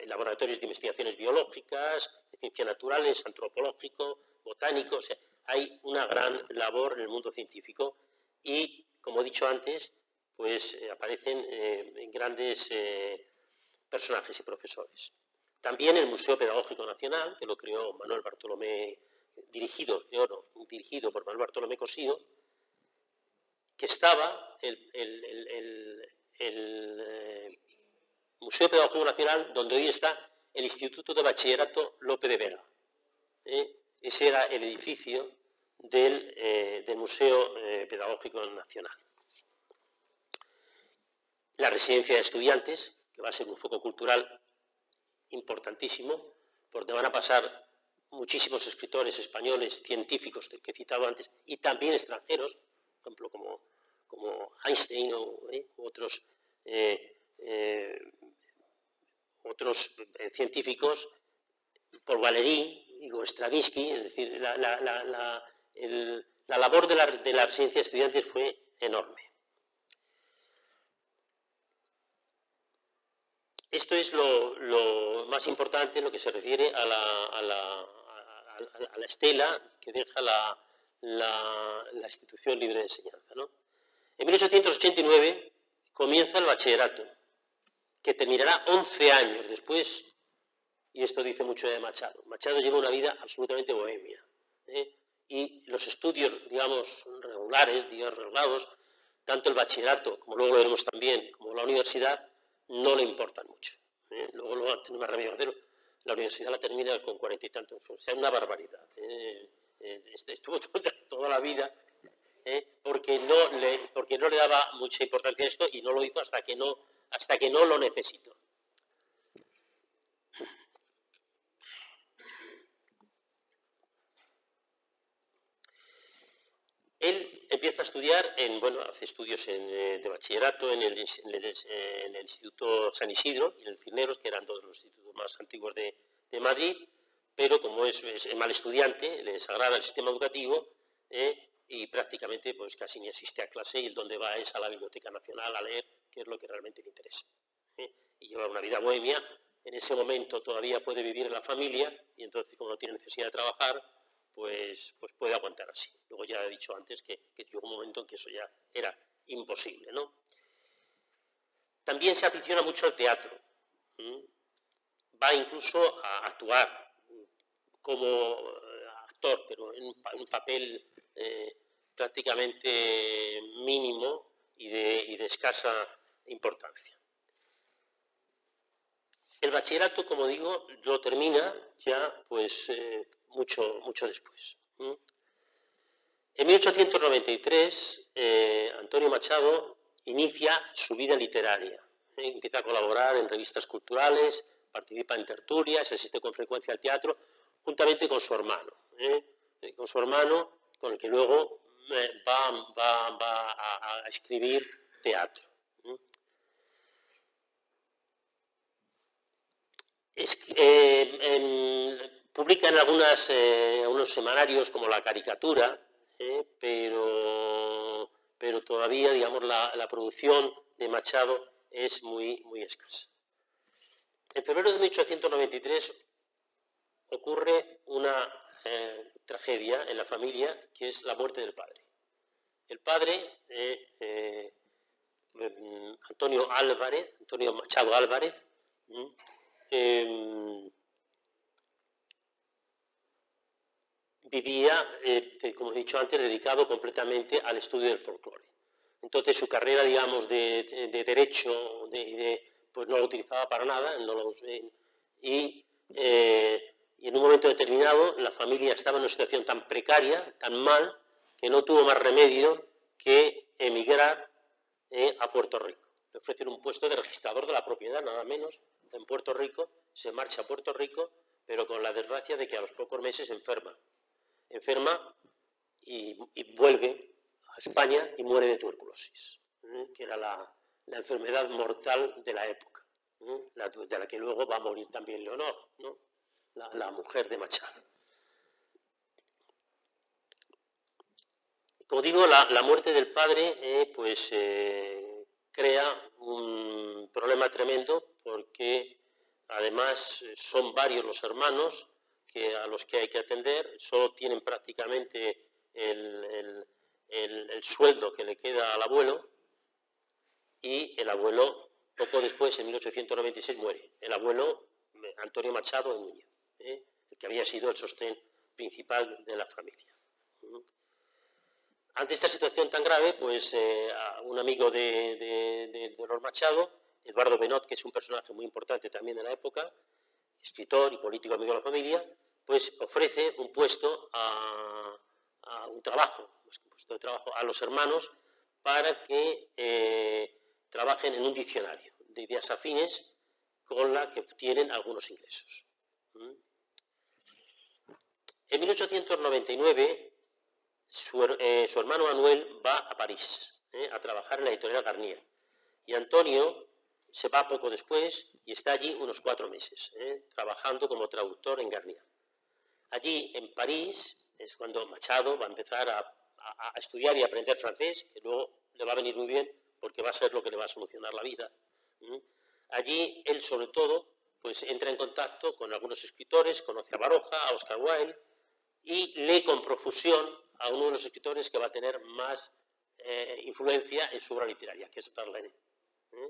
laboratorios de investigaciones biológicas, de ciencias naturales, antropológico, botánico. O sea, hay una gran labor en el mundo científico y, como he dicho antes, pues aparecen grandes personajes y profesores. También el Museo Pedagógico Nacional, que lo creó Manuel Bartolomé, dirigido por Manuel Bartolomé Cosío, que estaba el Museo Pedagógico Nacional donde hoy está el Instituto de Bachillerato Lope de Vega. Ese era el edificio del Museo Pedagógico Nacional. La residencia de estudiantes, que va a ser un foco cultural importantísimo, porque van a pasar muchísimos escritores españoles, científicos que he citado antes, y también extranjeros, por ejemplo, como Einstein u otros científicos, por Valéry, Igor Stravinsky. Es decir, la labor de la residencia de estudiantes fue enorme. Esto es lo más importante en lo que se refiere a la estela que deja la institución libre de enseñanza, ¿no? En 1889 comienza el bachillerato, que terminará 11 años después, y esto dice mucho de Machado. Machado lleva una vida absolutamente bohemia, y los estudios, digamos, regulados, tanto el bachillerato, como luego lo veremos también, como la universidad, no le importan mucho. Luego va a tener más remedio que hacerlo. La universidad la termina con 40 y tantos. O sea, una barbaridad. Estuvo toda la vida porque no le daba mucha importancia a esto y no lo hizo hasta que no lo necesitó. Él empieza a estudiar, hace estudios de bachillerato en el Instituto San Isidro y en el Cisneros, que eran dos de los institutos más antiguos de Madrid, pero como es mal estudiante, le desagrada el sistema educativo y prácticamente pues casi ni asiste a clase, y el donde va es a la Biblioteca Nacional a leer, que es lo que realmente le interesa. Y lleva una vida bohemia. En ese momento todavía puede vivir en la familia y entonces, como no tiene necesidad de trabajar, pues puede aguantar así. Luego ya he dicho antes que llegó un momento en que eso ya era imposible, ¿no? También se aficiona mucho al teatro. Va incluso a actuar como actor, pero en un papel prácticamente mínimo y de escasa importancia. El bachillerato, como digo, lo termina ya pues mucho después. En 1893, Antonio Machado inicia su vida literaria. Empieza a colaborar en revistas culturales, participa en tertulias, asiste con frecuencia al teatro, juntamente con su hermano. Con el que luego va a escribir teatro. Publica en algunos semanarios como La Caricatura, pero todavía, digamos, la producción de Machado es muy escasa. En febrero de 1893 ocurre una tragedia en la familia, que es la muerte del padre. El padre, Antonio Machado Álvarez, vivía, como he dicho antes, dedicado completamente al estudio del folclore. Entonces su carrera, digamos, de derecho, pues no lo utilizaba para nada, y en un momento determinado la familia estaba en una situación tan precaria, tan mal, que no tuvo más remedio que emigrar a Puerto Rico. Le ofrecen un puesto de registrador de la propiedad, nada menos, en Puerto Rico. Se marcha a Puerto Rico, pero con la desgracia de que a los pocos meses enferma y vuelve a España y muere de tuberculosis, que era la enfermedad mortal de la época, de la que luego va a morir también Leonor, ¿no? la mujer de Machado. Como digo, la muerte del padre crea un problema tremendo porque además son varios los hermanos a los que hay que atender, solo tienen prácticamente el sueldo que le queda al abuelo, y el abuelo poco después, en 1896, muere. El abuelo Antonio Machado de Núñez, el que había sido el sostén principal de la familia. Ante esta situación tan grave, pues un amigo de los Machado, Eduardo Benot, que es un personaje muy importante también de la época, escritor y político amigo de la familia, pues ofrece un puesto un puesto de trabajo a los hermanos para que trabajen en un diccionario de ideas afines con la que obtienen algunos ingresos. En 1899, su hermano Manuel va a París a trabajar en la editorial Garnier, y Antonio se va poco después y está allí unos 4 meses, trabajando como traductor en Garnier. Allí, en París, es cuando Machado va a empezar a estudiar y aprender francés, que luego le va a venir muy bien porque va a ser lo que le va a solucionar la vida. Allí, él sobre todo, pues entra en contacto con algunos escritores, conoce a Baroja, a Oscar Wilde, y lee con profusión a uno de los escritores que va a tener más influencia en su obra literaria, que es Verlaine.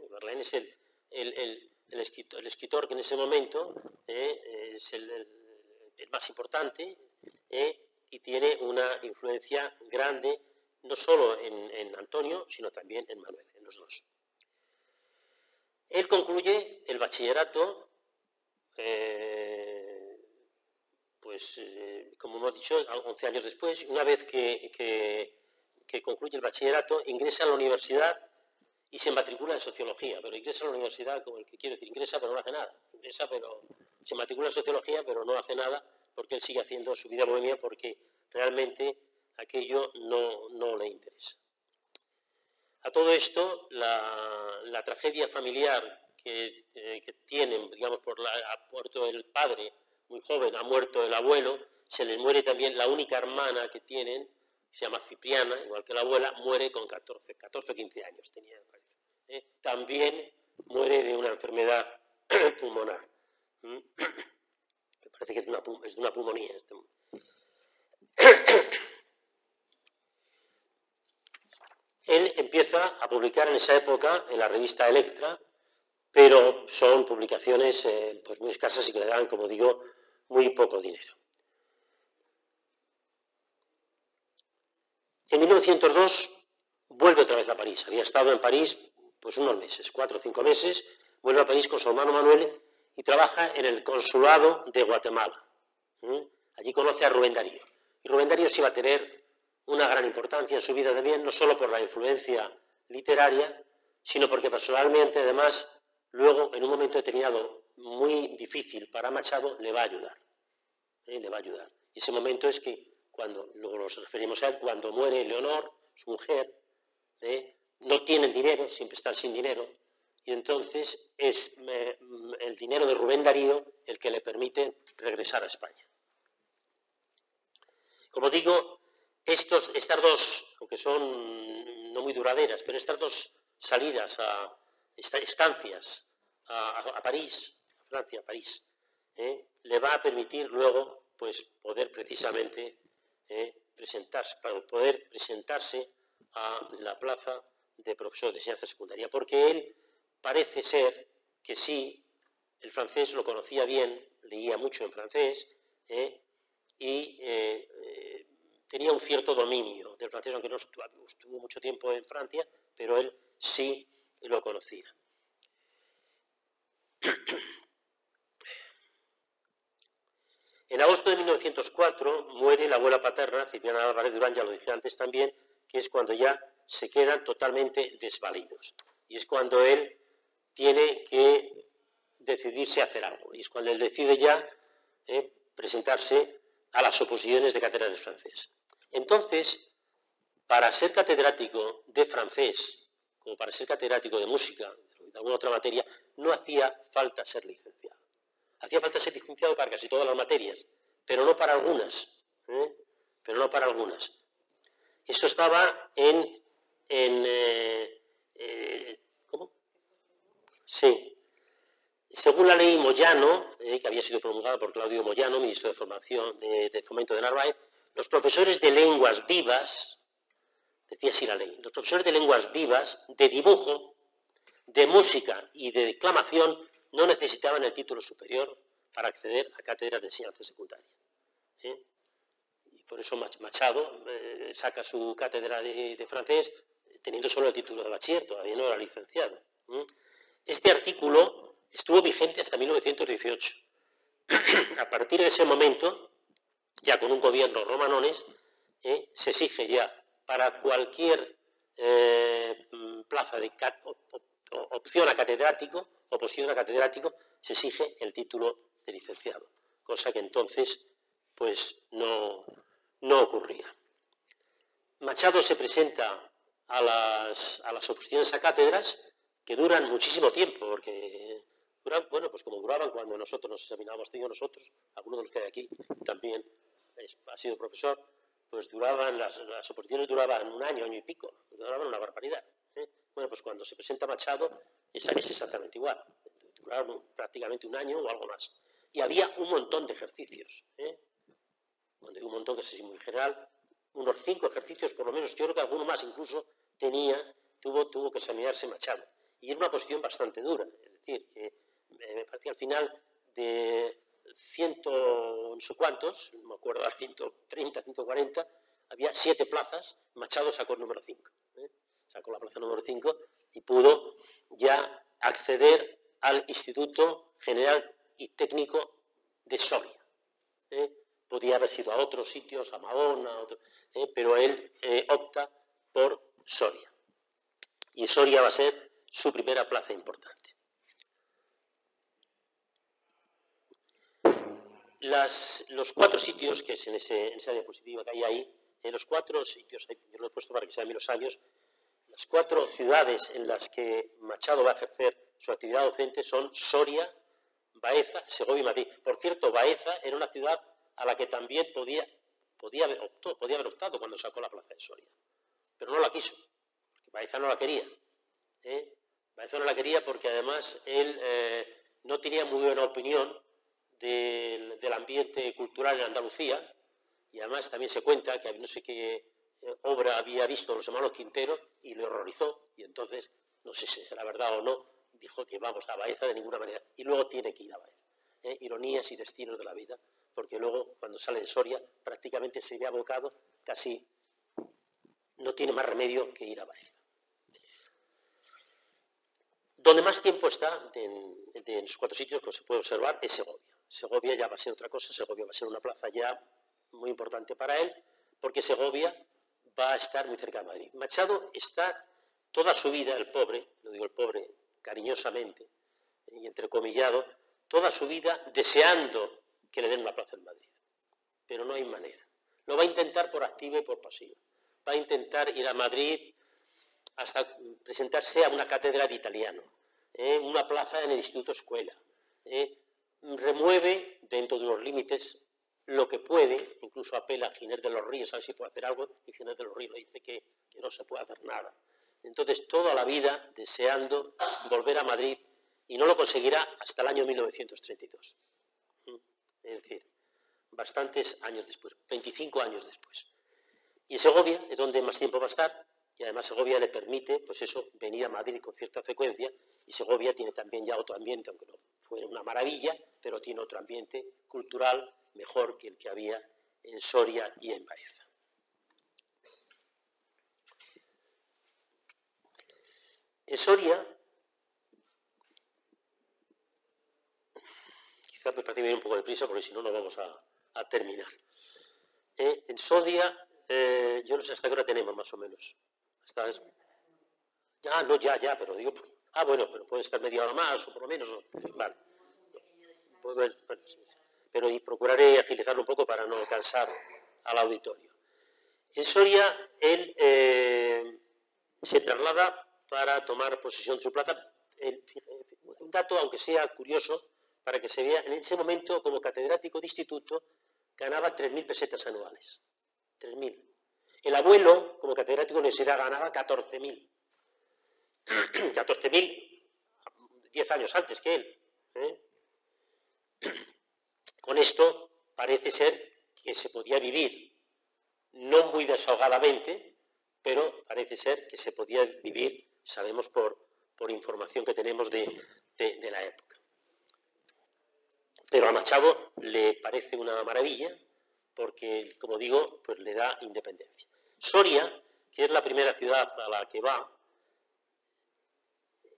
Verlaine es el escritor que en ese momento es el más importante y tiene una influencia grande, no solo en Antonio, sino también en Manuel, en los dos. Él concluye el bachillerato, como hemos dicho, 11 años después. Una vez que concluye el bachillerato, ingresa a la universidad y se matricula en sociología, pero ingresa a la universidad como el que quiere decir, ingresa pero no hace nada, se matricula en sociología pero no hace nada, porque él sigue haciendo su vida bohemia, porque realmente aquello no le interesa. A todo esto, la tragedia familiar que tienen, digamos, ha muerto el padre muy joven, ha muerto el abuelo, se les muere también la única hermana que tienen, se llama Cipriana, igual que la abuela, muere con 14 o 15 años tenía, me parece. También muere de una enfermedad pulmonar. Me parece que es de una pulmonía. Él empieza a publicar en esa época en la revista Electra, pero son publicaciones pues muy escasas y que le dan, como digo, muy poco dinero. En 1902 vuelve otra vez a París. Había estado en París pues unos meses, 4 o 5 meses, vuelve a París con su hermano Manuel y trabaja en el consulado de Guatemala. Allí conoce a Rubén Darío. Y Rubén Darío sí va a tener una gran importancia en su vida también, no solo por la influencia literaria, sino porque personalmente, además, luego, en un momento determinado muy difícil para Machado, le va a ayudar. Le va a ayudar. Y ese momento es que, luego nos referimos a él, cuando muere Leonor, su mujer, no tienen dinero, siempre están sin dinero, y entonces es el dinero de Rubén Darío el que le permite regresar a España. Como digo, estas dos, aunque son no muy duraderas, pero estas dos salidas estancias a París, a Francia, a París, le va a permitir luego pues, poder precisamente presentarse a la plaza de profesor de enseñanza secundaria, porque él parece ser que sí, el francés lo conocía bien, leía mucho en francés, y tenía un cierto dominio del francés, aunque no estuvo mucho tiempo en Francia, pero él sí lo conocía. En agosto de 1904 muere la abuela paterna, Cipriana Álvarez Durán, ya lo dije antes también, que es cuando ya se quedan totalmente desvalidos. Y es cuando él tiene que decidirse a hacer algo. Y es cuando él decide ya presentarse a las oposiciones de cátedra de francés. Entonces, para ser catedrático de francés, como para ser catedrático de música, de alguna otra materia, no hacía falta ser licenciado. Hacía falta ser licenciado para casi todas las materias, pero no para algunas. Pero no para algunas. Esto estaba Según la ley Moyano, que había sido promulgada por Claudio Moyano, ministro de Fomento de Narváez, los profesores de lenguas vivas, decía así la ley, los profesores de lenguas vivas, de dibujo, de música y de declamación no necesitaban el título superior para acceder a cátedras de enseñanza secundaria. Y por eso Machado saca su cátedra de francés teniendo solo el título de bachiller, todavía no era licenciado. Este artículo estuvo vigente hasta 1918. A partir de ese momento, ya con un gobierno romanones, se exige ya para cualquier plaza de opción a catedrático, oposición a catedrático, se exige el título de licenciado, cosa que entonces pues no ocurría. Machado se presenta a las oposiciones a cátedras que duran muchísimo tiempo, porque duran, bueno, pues como duraban cuando nosotros nos examinábamos, nosotros, algunos de los que hay aquí también ha sido profesor, pues duraban, las oposiciones duraban un año, año y pico, duraban una barbaridad. Bueno, pues cuando se presenta Machado es exactamente igual, duraron prácticamente un año o algo más. Y había un montón de ejercicios, cuando digo un montón que es muy general, unos 5 ejercicios por lo menos, yo creo que alguno más incluso tuvo que examinarse Machado. Y era una posición bastante dura, es decir, que me parecía al final de 100 no sé cuántos, no me acuerdo, 130, 140, había 7 plazas, Machado sacó el número 5. Sacó la plaza número 5 y pudo ya acceder al Instituto General y Técnico de Soria. Podía haber sido a otros sitios, a Mahón, pero él opta por Soria. Y Soria va a ser su primera plaza importante. Los 4 sitios, que es en esa diapositiva que hay ahí, los 4 sitios, yo lo he puesto para que sean los años, las 4 ciudades en las que Machado va a ejercer su actividad docente son Soria, Baeza, Segovia y Madrid. Por cierto, Baeza era una ciudad a la que también podía haber optado cuando sacó la plaza de Soria, pero no la quiso, porque Baeza no la quería. Baeza no la quería porque además él no tenía muy buena opinión del ambiente cultural en Andalucía, y además también se cuenta que no sé qué obra había visto los hermanos Quintero y le horrorizó, y entonces, no sé si será verdad o no, dijo que vamos a Baeza de ninguna manera, y luego tiene que ir a Baeza. Ironías y destinos de la vida, porque luego cuando sale de Soria prácticamente se ve abocado, casi no tiene más remedio que ir a Baeza. Donde más tiempo está en los 4 sitios que se puede observar es Segovia. Segovia ya va a ser otra cosa, Segovia va a ser una plaza ya muy importante para él, porque Segovia va a estar muy cerca de Madrid. Machado está toda su vida, el pobre, lo digo el pobre cariñosamente y entrecomillado, toda su vida deseando que le den una plaza en Madrid, pero no hay manera. Lo va a intentar por activa y por pasiva. Va a intentar ir a Madrid hasta presentarse a una cátedra de italiano, una plaza en el Instituto Escuela. Remueve dentro de unos límites lo que puede, incluso apela a Ginés de los Ríos a ver si puede hacer algo, y Ginés de los Ríos le dice que no se puede hacer nada. Entonces, toda la vida deseando volver a Madrid, y no lo conseguirá hasta el año 1932. Es decir, bastantes años después, 25 años después. Y en Segovia es donde más tiempo va a estar, y además Segovia le permite, pues eso, venir a Madrid con cierta frecuencia, y Segovia tiene también ya otro ambiente, aunque no fuera una maravilla, pero tiene otro ambiente cultural mejor que el que había en Soria y en Baeza. En Soria, quizás me parece bien un poco de prisa, porque si no, no vamos a terminar. En Soria, yo no sé hasta qué hora tenemos más o menos. Ya, pero digo, bueno, pero puede estar media hora más o por lo menos, ¿no? Vale. Bueno, sí. Pero procuraré agilizarlo un poco para no cansar al auditorio. En Soria, él se traslada para tomar posesión de su plaza. Un dato, aunque sea curioso, para que se vea, en ese momento, como catedrático de instituto, ganaba 3.000 pesetas anuales. 3.000. El abuelo, como catedrático de universidad, ganaba 14.000. 14.000, 10 años antes que él. Con esto parece ser que se podía vivir, no muy desahogadamente, pero parece ser que se podía vivir, sabemos por información que tenemos de la época. Pero a Machado le parece una maravilla porque, como digo, pues le da independencia. Soria, que es la primera ciudad a la que va,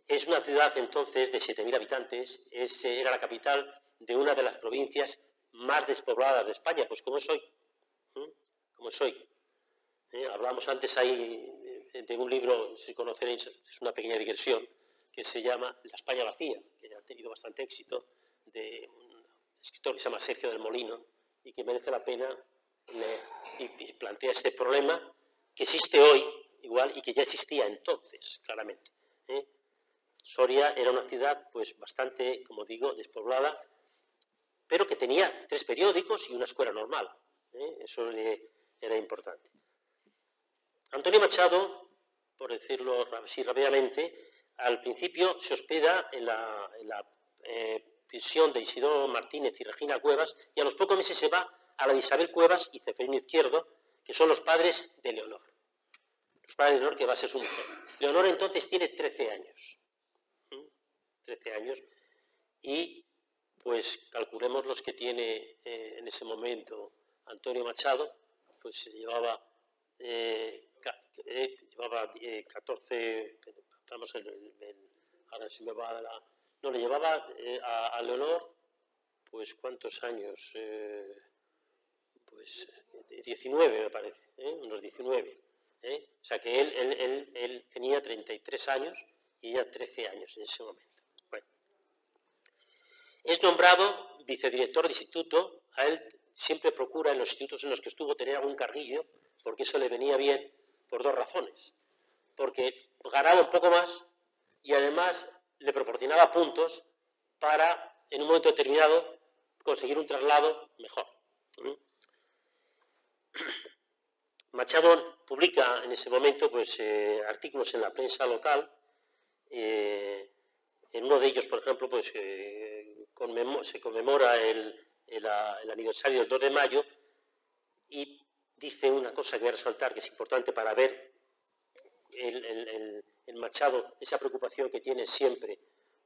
es una ciudad entonces de 7.000 habitantes, era la capital de una de las provincias más despobladas de España, pues como es hoy. Como es hoy. Hablábamos antes ahí de un libro, si conoceréis, es una pequeña digresión, que se llama La España vacía, que ha tenido bastante éxito, de un escritor que se llama Sergio del Molino, y que merece la pena y plantea este problema que existe hoy, igual, y que ya existía entonces, claramente. Soria era una ciudad, pues, bastante, como digo, despoblada, pero que tenía 3 periódicos y una escuela normal. Eso era importante. Antonio Machado, por decirlo así rápidamente, al principio se hospeda en la prisión de Isidoro Martínez y Regina Cuevas, y a los pocos meses se va a la de Isabel Cuevas y Ceferino Izquierdo, que son los padres de Leonor. Los padres de Leonor, que va a ser su mujer. Leonor entonces tiene 13 años. 13 años, y pues calculemos los que tiene en ese momento Antonio Machado, pues llevaba 14, estamos ahora se me va no, le llevaba a Leonor, pues ¿cuántos años? Pues 19 me parece, unos 19. O sea que él tenía 33 años y ella 13 años en ese momento. Bueno. Es nombrado vicedirector de instituto. A él siempre procura en los institutos en los que estuvo tener algún carguillo, porque eso le venía bien por 2 razones. Porque ganaba un poco más y además le proporcionaba puntos para, en un momento determinado, conseguir un traslado mejor. Machado publica en ese momento pues, artículos en la prensa local. En uno de ellos, por ejemplo, pues, se conmemora el aniversario del 2 de mayo y dice una cosa que voy a resaltar, que es importante para ver el Machado, esa preocupación que tiene siempre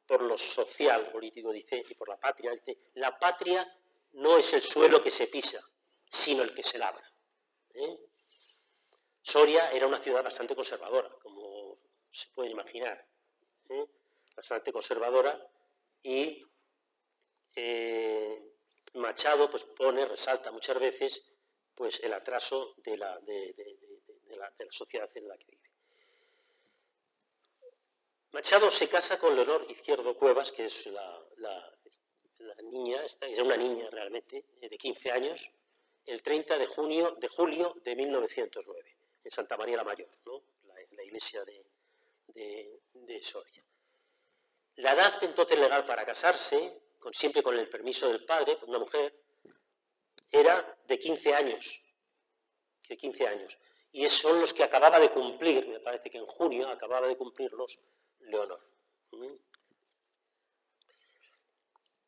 por lo social político, dice, y por la patria. Dice, la patria no es el suelo que se pisa, sino el que se labra. Soria era una ciudad bastante conservadora, como se pueden imaginar, bastante conservadora, y Machado pues resalta muchas veces pues el atraso de la sociedad en la que vive. Machado se casa con Leonor Izquierdo Cuevas, que es la niña, es una niña realmente, de 15 años, el 30 de julio de 1909, en Santa María la Mayor, ¿no? la iglesia de Soria. La edad entonces legal para casarse, siempre con el permiso del padre, una mujer, era de 15 años. De 15 años. Y son los que acababa de cumplir, me parece que en junio acababa de cumplirlos Leonor.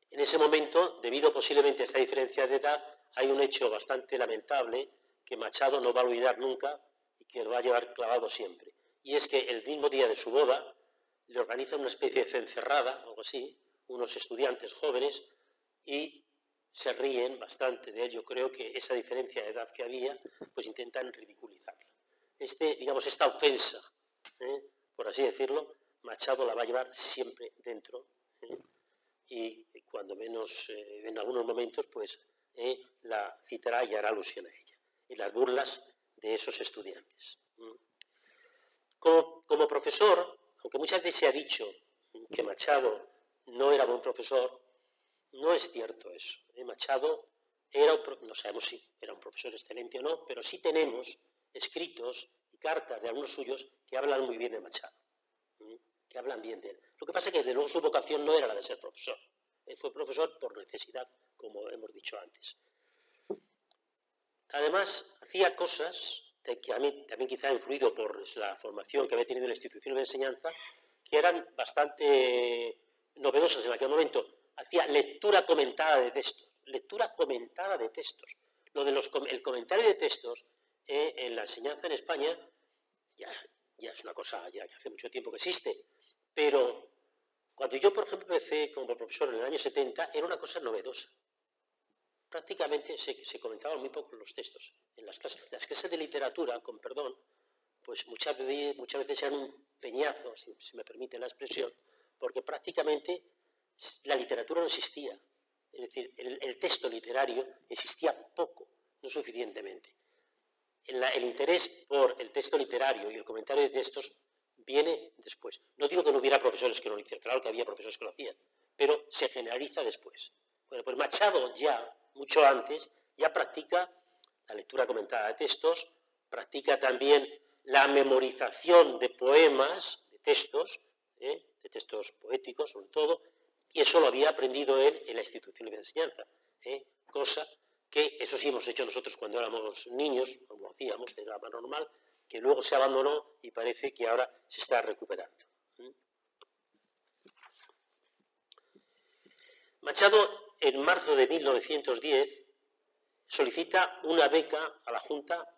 En ese momento, debido posiblemente a esta diferencia de edad, hay un hecho bastante lamentable que Machado no va a olvidar nunca y que lo va a llevar clavado siempre. Y es que el mismo día de su boda le organizan una especie de cencerrada, algo así, unos estudiantes jóvenes, y se ríen bastante de él. Yo creo que esa diferencia de edad que había, pues intentan ridiculizarla. Esta ofensa, por así decirlo, Machado la va a llevar siempre dentro, y cuando menos en algunos momentos, pues la citará y hará alusión a ella, y las burlas de esos estudiantes. Como profesor, aunque muchas veces se ha dicho que Machado no era buen profesor, no es cierto eso. Machado no sabemos si era un profesor excelente o no, pero sí tenemos escritos y cartas de algunos suyos que hablan muy bien de Machado, que hablan bien de él. Lo que pasa es que desde luego su vocación no era la de ser profesor. Él fue profesor por necesidad, como hemos dicho antes. Además, hacía cosas que a mí también quizá ha influido por la formación que había tenido en la institución de enseñanza, que eran bastante novedosas en aquel momento. hacía lectura comentada de textos. Lectura comentada de textos. Lo de el comentario de textos en la enseñanza en España ya es una cosa ya que hace mucho tiempo que existe, pero cuando yo, por ejemplo, empecé como profesor en el año 70, era una cosa novedosa. Prácticamente se comentaban muy poco los textos. En las clases de literatura, con perdón, pues muchas veces eran un peñazo, si me permite la expresión, porque prácticamente la literatura no existía. Es decir, el texto literario existía poco, no suficientemente. El interés por el texto literario y el comentario de textos viene después. No digo que no hubiera profesores que no lo hicieran, claro que había profesores que lo hacían, pero se generaliza después. Bueno, pues Machado ya, mucho antes, ya practica la lectura comentada de textos, practica también la memorización de poemas, de textos poéticos sobre todo, y eso lo había aprendido él en la institución de enseñanza, cosa que eso sí hemos hecho nosotros cuando éramos niños, como hacíamos, era más normal, que luego se abandonó y parece que ahora se está recuperando. Machado, en marzo de 1910, solicita una beca a la Junta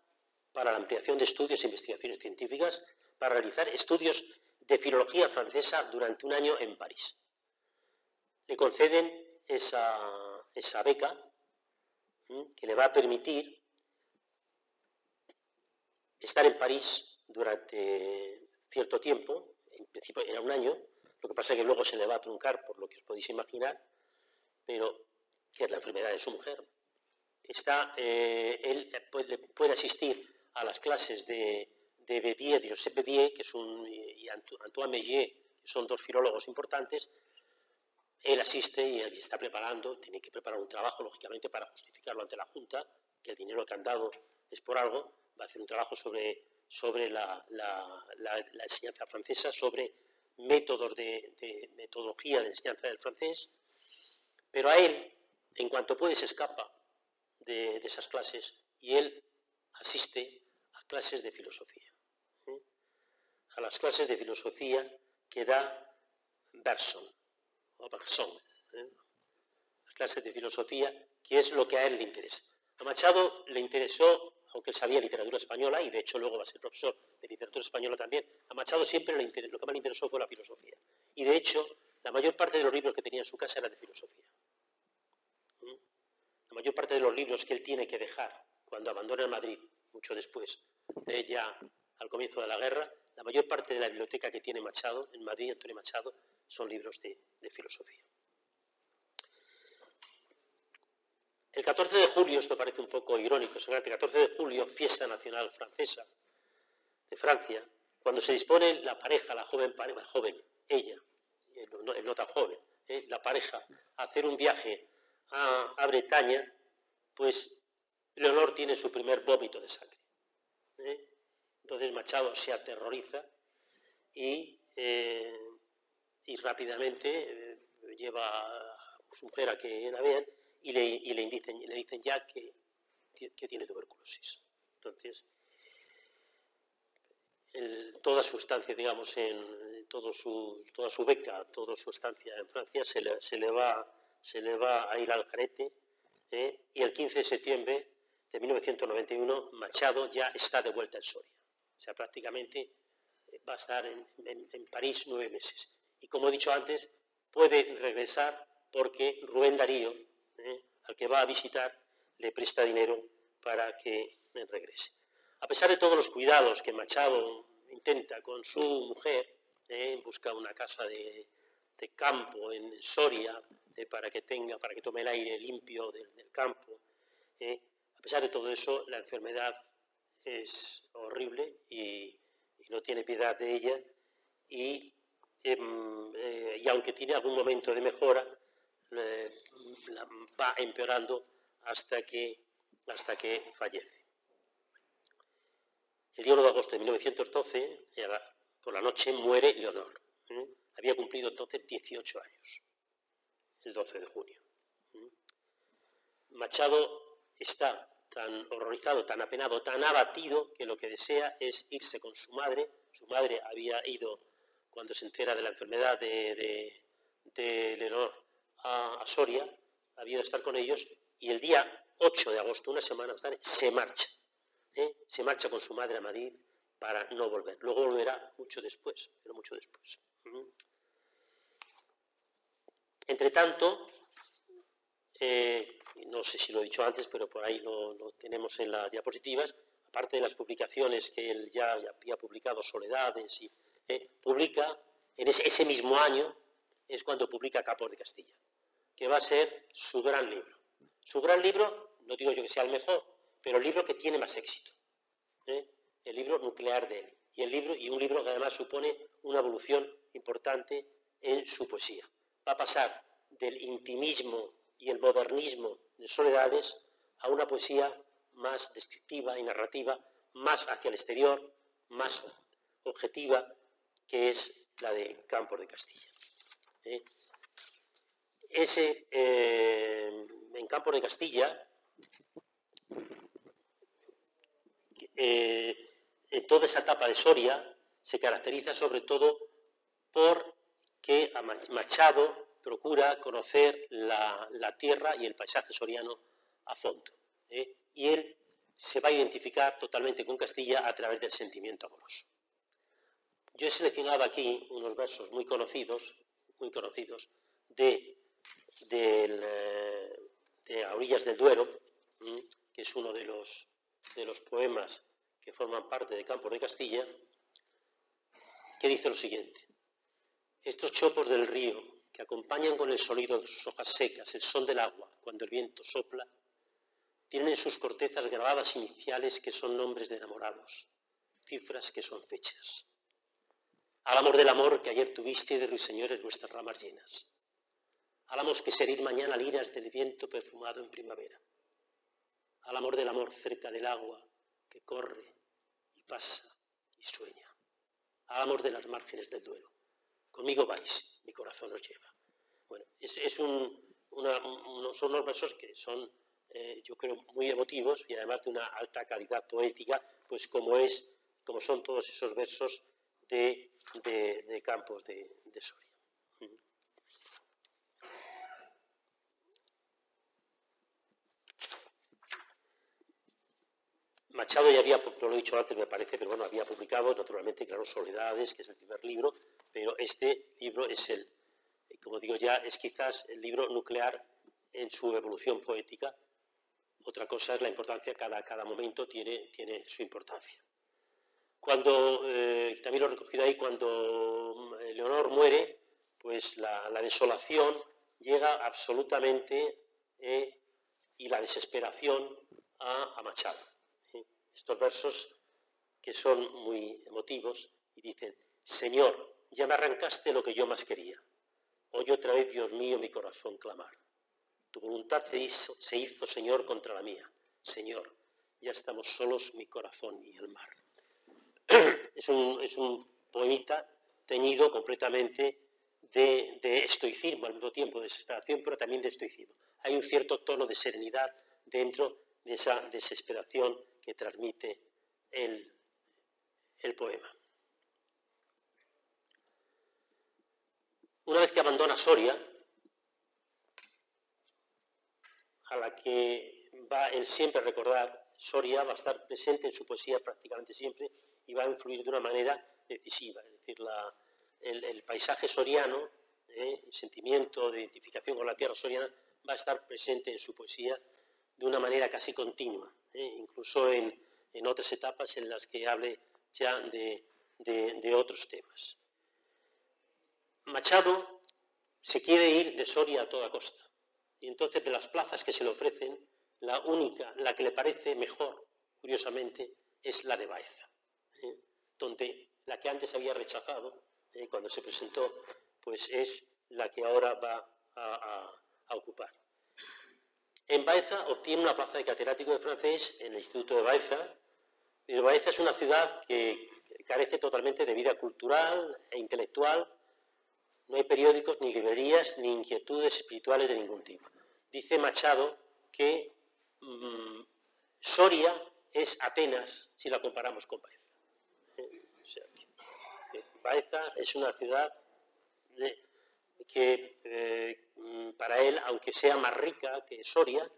para la ampliación de estudios e investigaciones científicas para realizar estudios de filología francesa durante un año en París. Le conceden esa beca que le va a permitir estar en París durante cierto tiempo, en principio era un año, lo que pasa es que luego se le va a truncar por lo que os podéis imaginar, pero que es la enfermedad de su mujer. Él puede asistir a las clases de Bédier, de Joseph Bédier, y Antoine Meillet, que son dos filólogos importantes. Él asiste y está preparando, tiene que preparar un trabajo, lógicamente, para justificarlo ante la Junta, que el dinero que han dado es por algo. Va a hacer un trabajo sobre la enseñanza francesa, sobre métodos de metodología de enseñanza del francés, pero a él, en cuanto puede, se escapa de esas clases y él asiste a clases de filosofía. A las clases de filosofía que da Bergson, las clases de filosofía, que es lo que a él le interesa. A Machado le interesó, aunque él sabía literatura española, y de hecho luego va a ser profesor de literatura española también, a Machado siempre lo que más le interesó fue la filosofía. Y de hecho, la mayor parte de los libros que tenía en su casa eran de filosofía. La mayor parte de los libros que él tiene que dejar cuando abandona Madrid, mucho después, ya al comienzo de la guerra, la mayor parte de la biblioteca que tiene Machado, en Madrid, Antonio Machado, son libros de filosofía. El 14 de julio, esto parece un poco irónico, el 14 de julio, fiesta nacional francesa de Francia, cuando se dispone la pareja, la joven, ella, el no tan joven, la pareja, a hacer un viaje a Bretaña, pues Leonor tiene su primer vómito de sangre. Entonces Machado se aterroriza y rápidamente lleva a su mujer a que la vean y le dicen ya que tiene tuberculosis. Entonces, toda su estancia, digamos, toda su beca, toda su estancia en Francia se le va a ir al garete, y el 15 de septiembre de 1991 Machado ya está de vuelta en Soria. O sea, prácticamente va a estar en París 9 meses. Y como he dicho antes, puede regresar porque Rubén Darío, al que va a visitar, le presta dinero para que regrese. A pesar de todos los cuidados que Machado intenta con su mujer, busca una casa de campo en Soria para que tome el aire limpio del campo. A pesar de todo eso, la enfermedad es horrible y no tiene piedad de ella y aunque tiene algún momento de mejora, va empeorando hasta que fallece. El día 1 de agosto de 1912, por la noche, muere Leonor. Había cumplido entonces 18 años, el 12 de junio. Machado está tan horrorizado, tan apenado, tan abatido, que lo que desea es irse con su madre. Su madre había ido, cuando se entera de la enfermedad de Leonor, a Soria, había de estar con ellos, y el día 8 de agosto, una semana más tarde, se marcha. Se marcha con su madre a Madrid para no volver. Luego volverá mucho después, pero mucho después. Entre tanto, no sé si lo he dicho antes, pero por ahí lo tenemos en las diapositivas, aparte de las publicaciones que él ya había publicado, Soledades, y publica, en ese mismo año, es cuando publica Campos de Castilla, que va a ser su gran libro. Su gran libro, no digo yo que sea el mejor, pero el libro que tiene más éxito. El libro nuclear de él. Y un libro que además supone una evolución importante en su poesía. Va a pasar del intimismo y el modernismo de Soledades a una poesía más descriptiva y narrativa, más hacia el exterior, más objetiva, que es la de Campos de Castilla. En Campos de Castilla, en toda esa etapa de Soria, se caracteriza sobre todo por que Machado procura conocer la tierra y el paisaje soriano a fondo. Y él se va a identificar totalmente con Castilla a través del sentimiento amoroso. Yo he seleccionado aquí unos versos muy conocidos de A orillas del Duero, que es uno de los poemas que forman parte de Campos de Castilla, que dice lo siguiente: estos chopos del río, que acompañan con el sonido de sus hojas secas el son del agua cuando el viento sopla, tienen en sus cortezas grabadas iniciales que son nombres de enamorados, cifras que son fechas. Álamos del amor que ayer tuviste de ruiseñores vuestras ramas llenas. Álamos que seréis mañana liras del viento perfumado en primavera. Álamos del amor cerca del agua que corre y pasa y sueña. Álamos de las márgenes del Duero. Conmigo vais, mi corazón os lleva. Bueno, son unos versos que son, yo creo, muy emotivos y además de una alta calidad poética, pues como son todos esos versos de Campos de Soria. Machado ya había, lo he dicho antes me parece, pero bueno, había publicado naturalmente, claro, Soledades, que es el primer libro, pero este libro es como digo ya, es quizás el libro nuclear en su evolución poética. Otra cosa es la importancia, cada momento tiene su importancia. Cuando, también lo he recogido ahí, cuando Leonor muere, pues la desolación llega absolutamente y la desesperación a Machado. Estos versos que son muy emotivos y dicen: Señor, ya me arrancaste lo que yo más quería. Oye otra vez, Dios mío, mi corazón clamar. Tu voluntad se hizo, Señor, contra la mía. Señor, ya estamos solos mi corazón y el mar. Es un poemita teñido completamente de estoicismo, al mismo tiempo de desesperación, pero también de estoicismo. Hay un cierto tono de serenidad dentro de esa desesperación que transmite el poema. Una vez que abandona Soria, a la que va él siempre a recordar, Soria va a estar presente en su poesía prácticamente siempre y va a influir de una manera decisiva. Es decir, el paisaje soriano, el sentimiento de identificación con la tierra soriana, va a estar presente en su poesía de una manera casi continua, incluso en otras etapas en las que hable ya de otros temas. Machado se quiere ir de Soria a toda costa, y entonces de las plazas que se le ofrecen, la única, la que le parece mejor, curiosamente, es la de Baeza, donde la que antes había rechazado, cuando se presentó, pues es la que ahora va a ocupar. En Baeza obtiene una plaza de catedrático de francés en el Instituto de Baeza, pero Baeza es una ciudad que carece totalmente de vida cultural e intelectual. No hay periódicos, ni librerías, ni inquietudes espirituales de ningún tipo. Dice Machado que Soria es Atenas si la comparamos con Baeza. O sea, Baeza es una ciudad que para él, aunque sea más rica que Soria,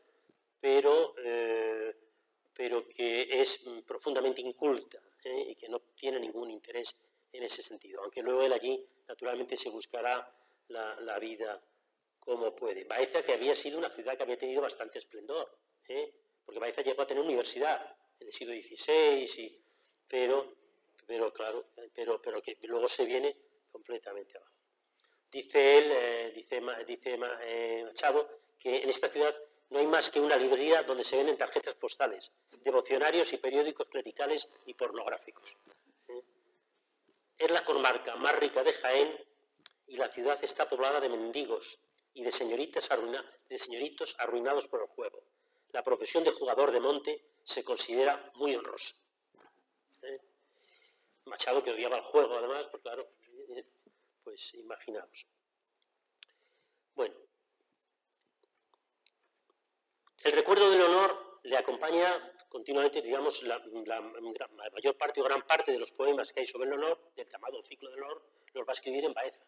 pero que es profundamente inculta y que no tiene ningún interés en ese sentido, aunque luego él allí naturalmente se buscará la vida como puede. Baeza, que había sido una ciudad que había tenido bastante esplendor, porque Baeza llegó a tener universidad en el siglo XVI, pero que luego se viene completamente abajo. Dice él, dice Machado, que en esta ciudad no hay más que una librería donde se venden tarjetas postales, devocionarios y periódicos clericales y pornográficos. Es la comarca más rica de Jaén y la ciudad está poblada de mendigos y de señoritos arruinados por el juego. La profesión de jugador de monte se considera muy honrosa. Machado, que odiaba el juego, además, pues claro, pues imaginaos. Bueno, el recuerdo del honor le acompaña continuamente, digamos, la mayor parte o gran parte de los poemas que hay sobre el honor, del llamado ciclo del honor, los va a escribir en Baeza.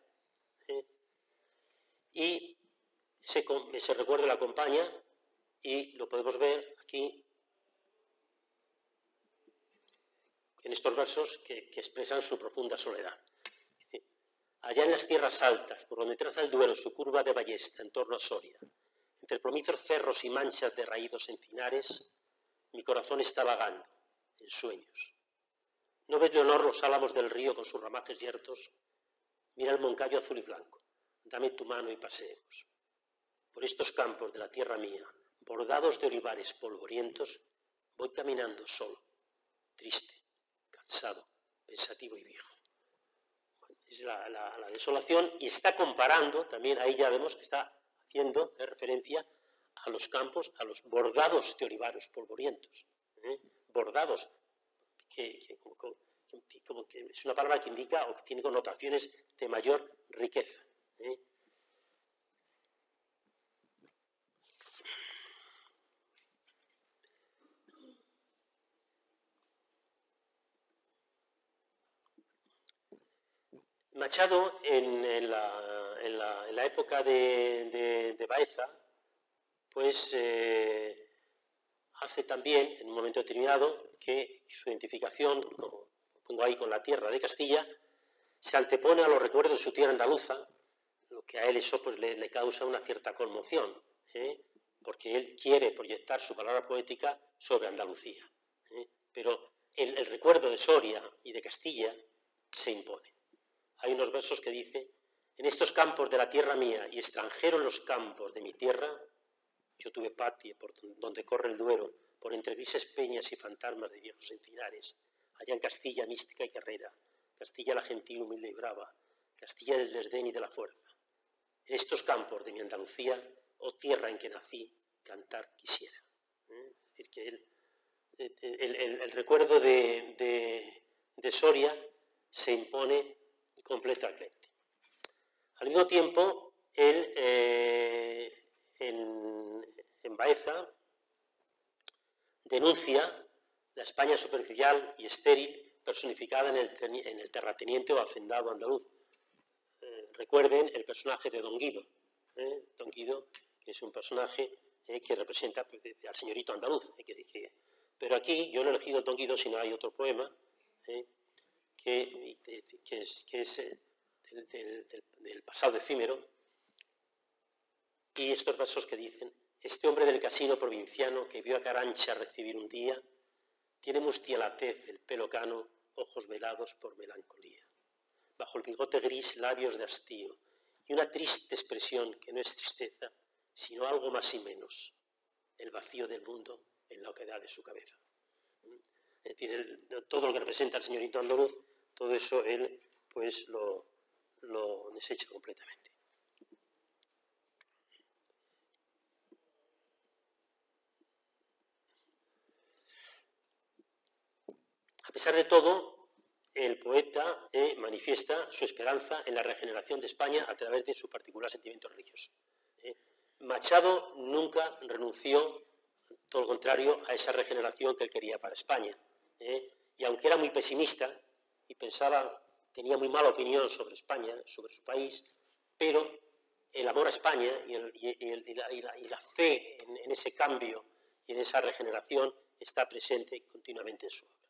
Y ese recuerdo le acompaña y lo podemos ver aquí en estos versos que expresan su profunda soledad. Dice: allá en las tierras altas, por donde traza el Duero su curva de ballesta en torno a Soria, entre plomizos cerros y manchas de raídos encinares, mi corazón está vagando en sueños. ¿No ves, Leonor, los álamos del río con sus ramajes yertos? Mira el Moncayo azul y blanco. Dame tu mano y paseemos. Por estos campos de la tierra mía, bordados de olivares polvorientos, voy caminando solo, triste, cansado, pensativo y viejo. Bueno, es la desolación, y está comparando, también ahí ya vemos que está haciendo referencia a los campos, a los bordados de olivares polvorientos. Bordados, que es una palabra que indica o que tiene connotaciones de mayor riqueza. Machado, en la época de Baeza, pues hace también, en un momento determinado, que su identificación, como pongo ahí, con la tierra de Castilla, se antepone a los recuerdos de su tierra andaluza, lo que a él eso pues, le causa una cierta conmoción, porque él quiere proyectar su palabra poética sobre Andalucía. Pero el recuerdo de Soria y de Castilla se impone. Hay unos versos que dice: en estos campos de la tierra mía y extranjero en los campos de mi tierra, yo tuve patria por donde corre el Duero, por entre grises peñas y fantasmas de viejos encinares, allá en Castilla mística y guerrera, Castilla la gentil, humilde y brava, Castilla del desdén y de la fuerza. En estos campos de mi Andalucía, oh tierra en que nací, cantar quisiera. Es decir, que el recuerdo de Soria se impone completamente. Al mismo tiempo, él en Baeza denuncia la España superficial y estéril personificada en el terrateniente o hacendado andaluz. Recuerden el personaje de Don Guido. Don Guido, que es un personaje que representa al señorito andaluz. Pero aquí yo no he elegido Don Guido, sino hay otro poema que es del pasado efímero, y estos versos que dicen: este hombre del casino provinciano que vio a Carancha recibir un día, tiene mustielatez, el pelo cano, ojos velados por melancolía, bajo el bigote gris labios de hastío, y una triste expresión que no es tristeza, sino algo más y menos, el vacío del mundo en la oquedad de su cabeza. Es decir, todo lo que representa al señorito andaluz, todo eso él pues lo desecha completamente. A pesar de todo, el poeta manifiesta su esperanza en la regeneración de España a través de su particular sentimiento religioso. Machado nunca renunció, todo lo contrario, a esa regeneración que él quería para España. Y aunque era muy pesimista y tenía muy mala opinión sobre España, sobre su país, pero el amor a España y la fe en ese cambio y en esa regeneración está presente continuamente en su obra.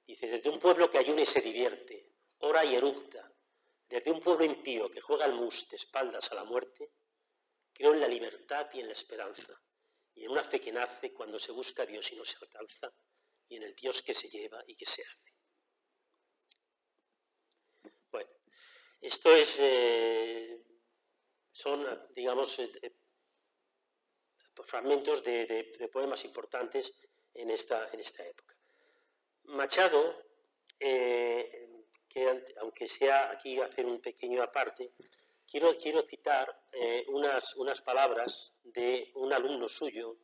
Dice, desde un pueblo que ayuna y se divierte, ora y eructa, desde un pueblo impío que juega al mus de espaldas a la muerte, creo en la libertad y en la esperanza, y en una fe que nace cuando se busca a Dios y no se alcanza, y en el Dios que se lleva y que se hace. Bueno, esto es, son, digamos, fragmentos de poemas importantes en esta época. Machado, que aunque sea aquí hacer un pequeño aparte, quiero citar unas palabras de un alumno suyo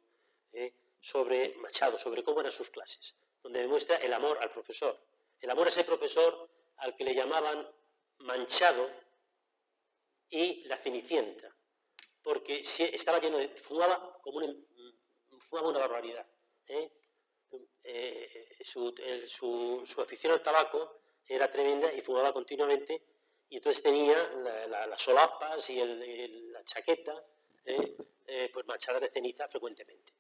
sobre Machado, sobre cómo eran sus clases, donde demuestra el amor al profesor, el amor a ese profesor al que le llamaban Manchado y la Cenicienta, porque estaba lleno de... fumaba una barbaridad. Su afición al tabaco era tremenda y fumaba continuamente, y entonces tenía las solapas y la chaqueta pues manchada de ceniza frecuentemente.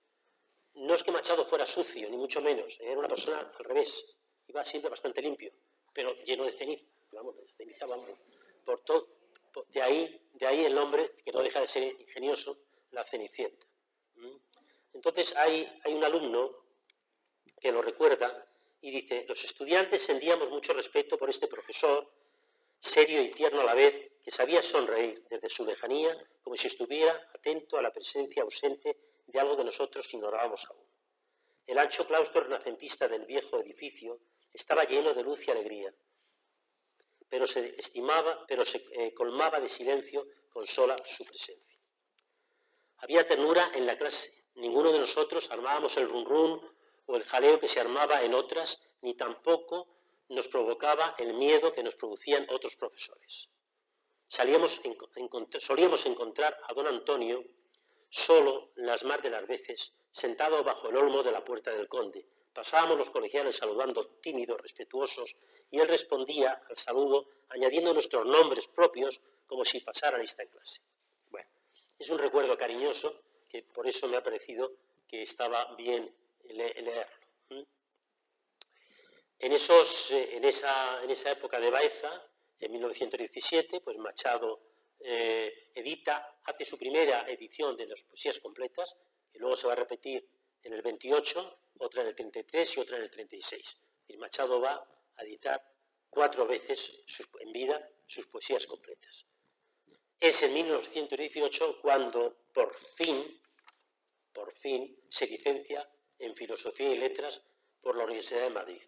No es que Machado fuera sucio, ni mucho menos, era una persona al revés, iba siempre bastante limpio, pero lleno de ceniza, vamos, de ceniza, vamos, por todo, de ahí el nombre, que no deja de ser ingenioso, la Cenicienta. Entonces hay un alumno que lo recuerda y dice, los estudiantes sentíamos mucho respeto por este profesor, serio y tierno a la vez, que sabía sonreír desde su lejanía, como si estuviera atento a la presencia ausente de algo que nosotros ignorábamos aún. El ancho claustro renacentista del viejo edificio estaba lleno de luz y alegría, pero se colmaba de silencio con sola su presencia. Había ternura en la clase. Ninguno de nosotros armábamos el run run o el jaleo que se armaba en otras, ni tampoco nos provocaba el miedo que nos producían otros profesores. Solíamos encontrar a don Antonio solo las más de las veces, sentado bajo el olmo de la puerta del conde. Pasábamos los colegiales saludando tímidos, respetuosos, y él respondía al saludo añadiendo nuestros nombres propios como si pasara lista en clase. Bueno, es un recuerdo cariñoso que por eso me ha parecido que estaba bien leerlo. En esa época de Baeza, en 1917, pues Machado hace su primera edición de las poesías completas, que luego se va a repetir en el 28, otra en el 33 y otra en el 36. Y Machado va a editar 4 veces en vida sus poesías completas. Es en 1918 cuando por fin se licencia en Filosofía y Letras por la Universidad de Madrid.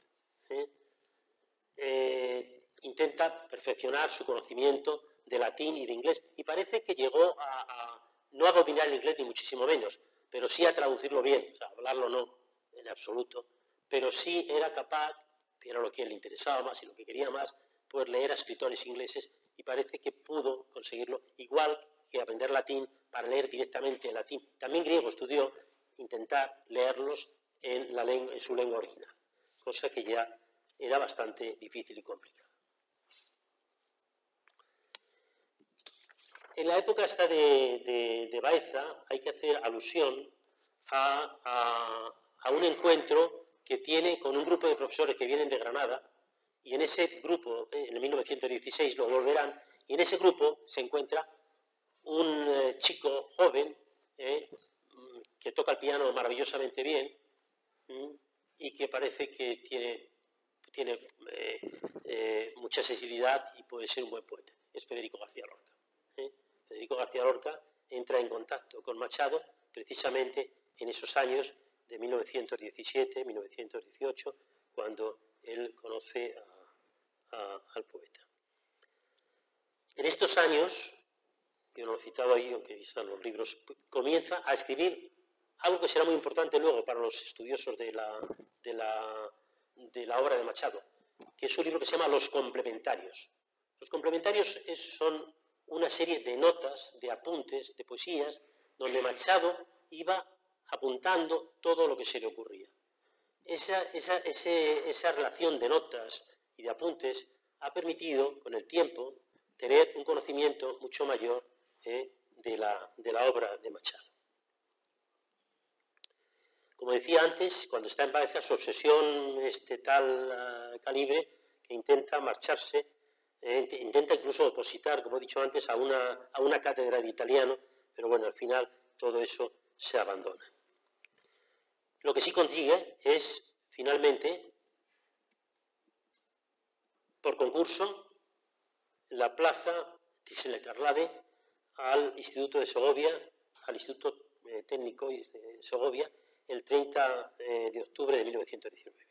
Intenta perfeccionar su conocimiento de latín y de inglés, y parece que llegó no a dominar el inglés ni muchísimo menos, pero sí a traducirlo bien, o sea, hablarlo no en absoluto, pero sí era capaz, que era lo que le interesaba más y lo que quería más, pues leer a escritores ingleses, y parece que pudo conseguirlo, igual que aprender latín para leer directamente en latín. También griego estudió, intentar leerlos en su lengua original, cosa que ya era bastante difícil y complicada. En la época esta de Baeza hay que hacer alusión a un encuentro que tiene con un grupo de profesores que vienen de Granada, y en ese grupo, en el 1916 lo volverán, y en ese grupo se encuentra un chico joven que toca el piano maravillosamente bien y que parece que tiene mucha sensibilidad y puede ser un buen poeta. Es Federico García Lorca. Federico García Lorca entra en contacto con Machado precisamente en esos años de 1917, 1918, cuando él conoce al poeta. En estos años, yo no lo he citado ahí, aunque están los libros, comienza a escribir algo que será muy importante luego para los estudiosos de la obra de Machado, que es un libro que se llama Los Complementarios. Los Complementarios son una serie de notas, de apuntes, de poesías, donde Machado iba apuntando todo lo que se le ocurría. Esa relación de notas y de apuntes ha permitido, con el tiempo, tener un conocimiento mucho mayor de la obra de Machado. Como decía antes, cuando está en Baeza, su obsesión tal calibre que intenta marcharse, intenta incluso opositar, como he dicho antes, a una cátedra de italiano, pero bueno, al final todo eso se abandona. Lo que sí consigue es, finalmente, por concurso, la plaza se le traslade al Instituto de Segovia, al Instituto Técnico de Segovia, el 30 de octubre de 1919.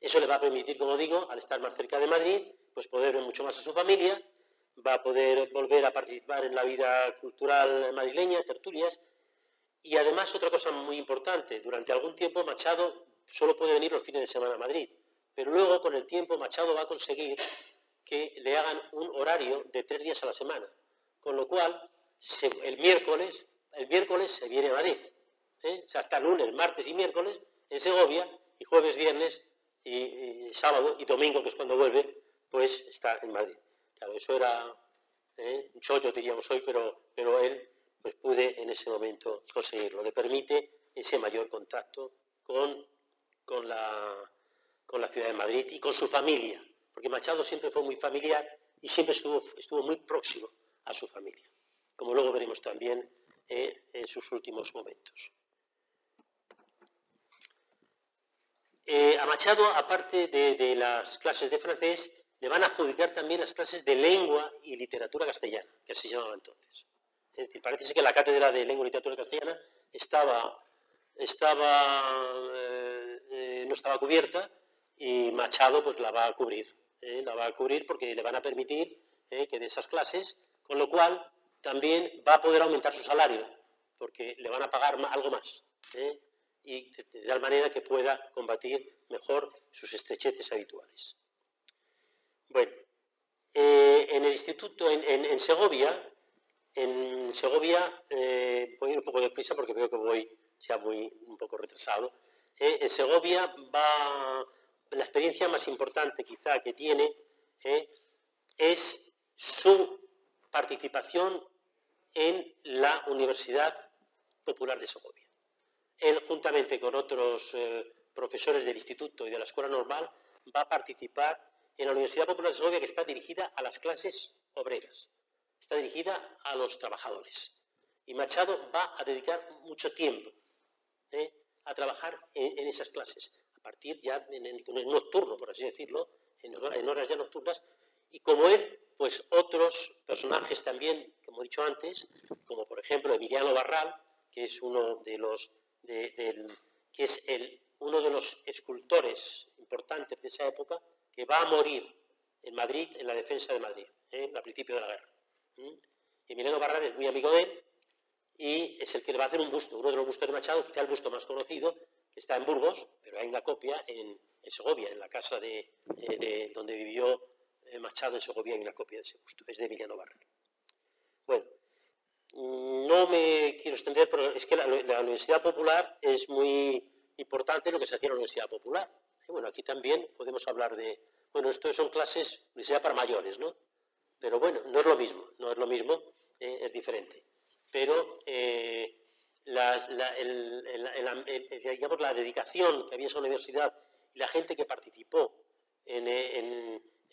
Eso le va a permitir, como digo, al estar más cerca de Madrid, pues poder ver mucho más a su familia, va a poder volver a participar en la vida cultural madrileña, tertulias, y además otra cosa muy importante, durante algún tiempo Machado solo puede venir los fines de semana a Madrid, pero luego con el tiempo Machado va a conseguir que le hagan un horario de 3 días a la semana, con lo cual el miércoles se viene a Madrid, o sea, hasta lunes, martes y miércoles en Segovia, y jueves, viernes y sábado y domingo, que es cuando vuelve, pues está en Madrid. Claro, eso era un chollo, diríamos hoy, pero él pues pude en ese momento conseguirlo. Le permite ese mayor contacto con la ciudad de Madrid y con su familia, porque Machado siempre fue muy familiar y siempre estuvo muy próximo a su familia, como luego veremos también en sus últimos momentos. A Machado, aparte de las clases de francés, le van a adjudicar también las clases de lengua y literatura castellana, que así se llamaba entonces. Es decir, parece que la cátedra de lengua y literatura castellana no estaba cubierta y Machado pues la va a cubrir porque le van a permitir que dé esas clases, con lo cual también va a poder aumentar su salario, porque le van a pagar algo más. Y de tal manera que pueda combatir mejor sus estrecheces habituales. Bueno, en el instituto, en Segovia, voy a ir un poco deprisa porque veo que voy ya un poco retrasado. En Segovia la experiencia más importante quizá que tiene es su participación en la Universidad Popular de Segovia. Él, juntamente con otros profesores del instituto y de la escuela normal, va a participar en la Universidad Popular de Segovia, que está dirigida a las clases obreras, está dirigida a los trabajadores. Y Machado va a dedicar mucho tiempo a trabajar en esas clases, a partir ya en el nocturno, por así decirlo, en horas ya nocturnas, y como él, pues otros personajes también, como he dicho antes, como por ejemplo Emiliano Barral, que es uno de los escultores importantes de esa época, que va a morir en Madrid, en la defensa de Madrid, a principio de la guerra. Emiliano Barral es muy amigo de él y es el que le va a hacer un busto, uno de los bustos de Machado, quizá el busto más conocido, que está en Burgos, pero hay una copia en Segovia, en la casa donde vivió Machado en Segovia, hay una copia de ese busto, es de Emiliano Barral. Bueno, no me quiero extender, pero es que la Universidad Popular es muy importante lo que se hacía en la Universidad Popular. Bueno, aquí también podemos hablar bueno, esto son clases, universidad para mayores, ¿no? Pero bueno, no es lo mismo, es diferente. Pero digamos, la dedicación que había en esa universidad y la gente que participó en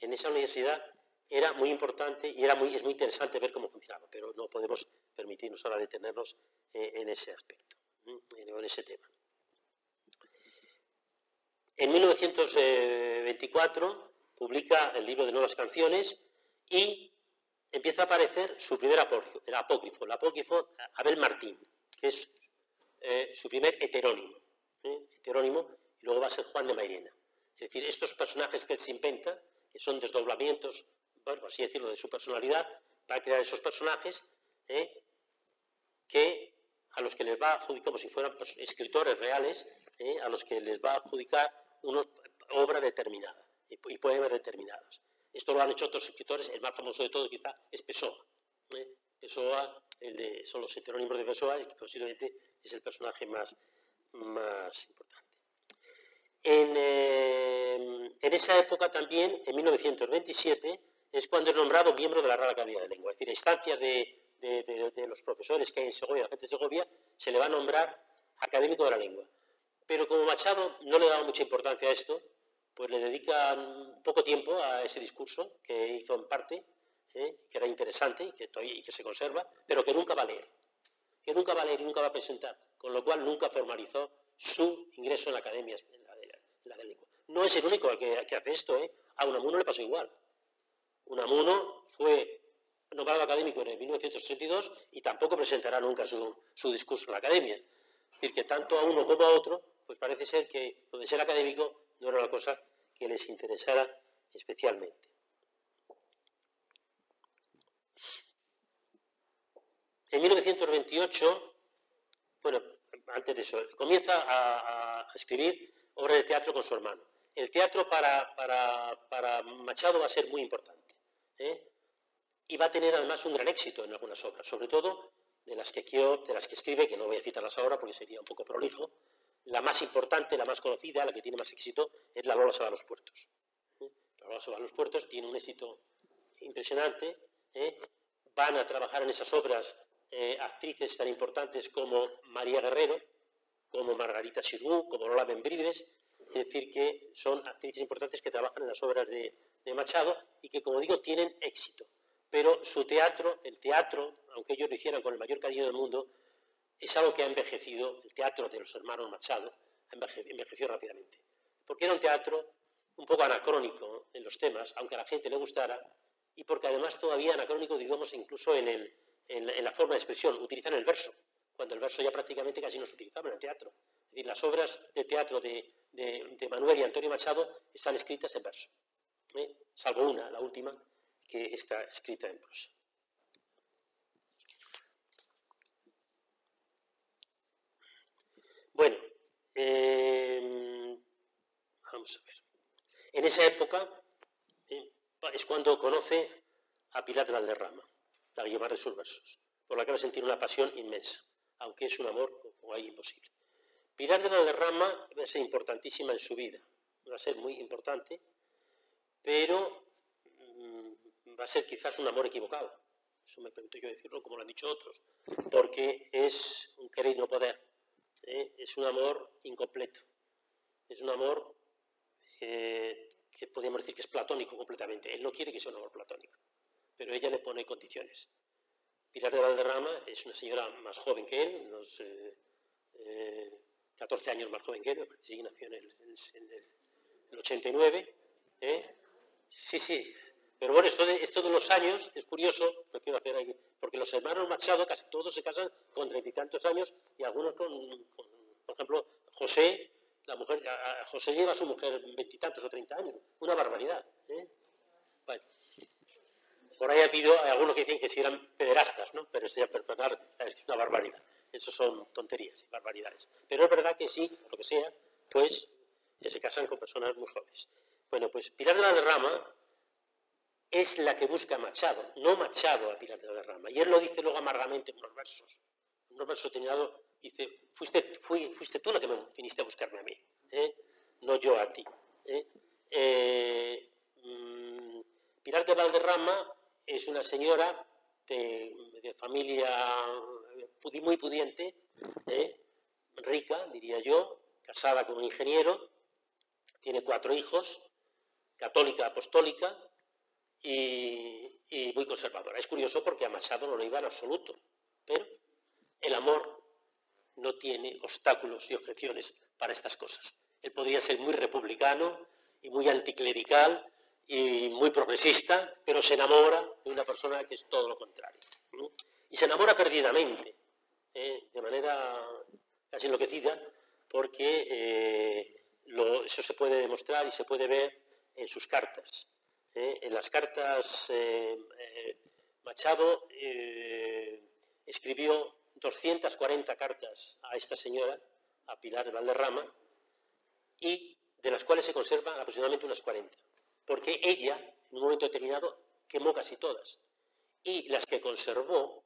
esa universidad era muy importante y es muy interesante ver cómo funcionaba, pero no podemos permitirnos ahora detenernos en ese aspecto, en ese tema. En 1924 publica el libro de Nuevas Canciones y empieza a aparecer su primer apócrifo, el apócrifo Abel Martín, que es su primer heterónimo, y luego va a ser Juan de Mairena. Es decir, estos personajes que él se inventa, que son desdoblamientos, bueno, por así decirlo, de su personalidad, para crear esos personajes a los que les va a adjudicar, como si fueran escritores reales, a los que les va a adjudicar una obra determinada y poemas determinados. Esto lo han hecho otros escritores, el más famoso de todos quizá es Pessoa. Pessoa, son los heterónimos de Pessoa, y que posiblemente es el personaje más importante. En esa época también, en 1927, es cuando es nombrado miembro de la Real Academia de Lengua. Es decir, a instancia de los profesores que hay en Segovia, la gente de Segovia, se le va a nombrar académico de la lengua. Pero como Machado no le daba mucha importancia a esto, pues le dedican poco tiempo a ese discurso que hizo en parte, que era interesante y que se conserva, pero que nunca va a leer. Que nunca va a leer y nunca va a presentar, con lo cual nunca formalizó su ingreso en la Academia de Lengua. No es el único que hace esto, A Unamuno le pasó igual. Unamuno fue nombrado académico en el 1962 y tampoco presentará nunca su discurso en la Academia. Es decir, que tanto a uno como a otro, pues parece ser que lo de ser académico no era una cosa que les interesara especialmente. En 1928, bueno, antes de eso, comienza a escribir obras de teatro con su hermano. El teatro para Machado va a ser muy importante, y va a tener además un gran éxito en algunas obras, sobre todo de las que escribe, que no voy a citarlas ahora porque sería un poco prolijo. La más importante, la más conocida, la que tiene más éxito, es La Lola se va a los puertos. La Lola se va a los puertos tiene un éxito impresionante. Van a trabajar en esas obras actrices tan importantes como María Guerrero, como Margarita Xirgu, como Lola Membrives. Es decir, que son actrices importantes que trabajan en las obras de Machado y que, como digo, tienen éxito. Pero su teatro, el teatro, aunque ellos lo hicieran con el mayor cariño del mundo, es algo que ha envejecido. El teatro de los hermanos Machado envejeció rápidamente. Porque era un teatro un poco anacrónico en los temas, aunque a la gente le gustara, y porque además todavía anacrónico, digamos, incluso en la forma de expresión. Utilizan el verso, cuando el verso ya prácticamente casi no se utilizaba en el teatro. Es decir, las obras de teatro de Manuel y Antonio Machado están escritas en verso, salvo una, la última, que está escrita en prosa. Bueno, vamos a ver. En esa época es cuando conoce a Pilar de Valderrama, la Guiomar de sus versos, por la que va a sentir una pasión inmensa, aunque es un amor como hay imposible. Pilar de Valderrama va a ser importantísima en su vida, va a ser muy importante, pero va a ser quizás un amor equivocado. Eso me permito yo decirlo, como lo han dicho otros, porque es un querer y no poder. Es un amor incompleto. Es un amor que podríamos decir que es platónico completamente. Él no quiere que sea un amor platónico, pero ella le pone condiciones. Pilar de Valderrama es una señora más joven que él, unos 14 años más joven que él, me parece que nació en el 89. Sí. Pero bueno, esto de los años es curioso, lo quiero hacer aquí, porque los hermanos Machado casi todos se casan con 30 y tantos años y algunos por ejemplo, José, José lleva a su mujer 20 y tantos o 30 años, una barbaridad. Bueno, por ahí hay algunos que dicen que si eran pederastas, ¿no? Pero esto ya es una barbaridad. Eso son tonterías y barbaridades. Pero es verdad que sí, lo que sea, pues se casan con personas muy jóvenes. Bueno, pues Pilar de Valderrama es la que busca a Machado, no Machado a Pilar de Valderrama. Y él lo dice luego amargamente en unos versos. En unos versos terminados dice, fuiste tú la que me viniste a buscarme a mí, no yo a ti. Pilar de Valderrama es una señora de familia muy pudiente, rica, diría yo, casada con un ingeniero, tiene 4 hijos, católica, apostólica, y muy conservadora. Es curioso porque a Machado no lo iba en absoluto, pero el amor no tiene obstáculos y objeciones para estas cosas. Él podría ser muy republicano y muy anticlerical y muy progresista, pero se enamora de una persona que es todo lo contrario. Y se enamora perdidamente, de manera casi enloquecida, porque eso se puede demostrar y se puede ver en sus cartas. En las cartas, Machado escribió 240 cartas a esta señora, a Pilar de Valderrama, y de las cuales se conservan aproximadamente unas 40, porque ella, en un momento determinado, quemó casi todas, y las que conservó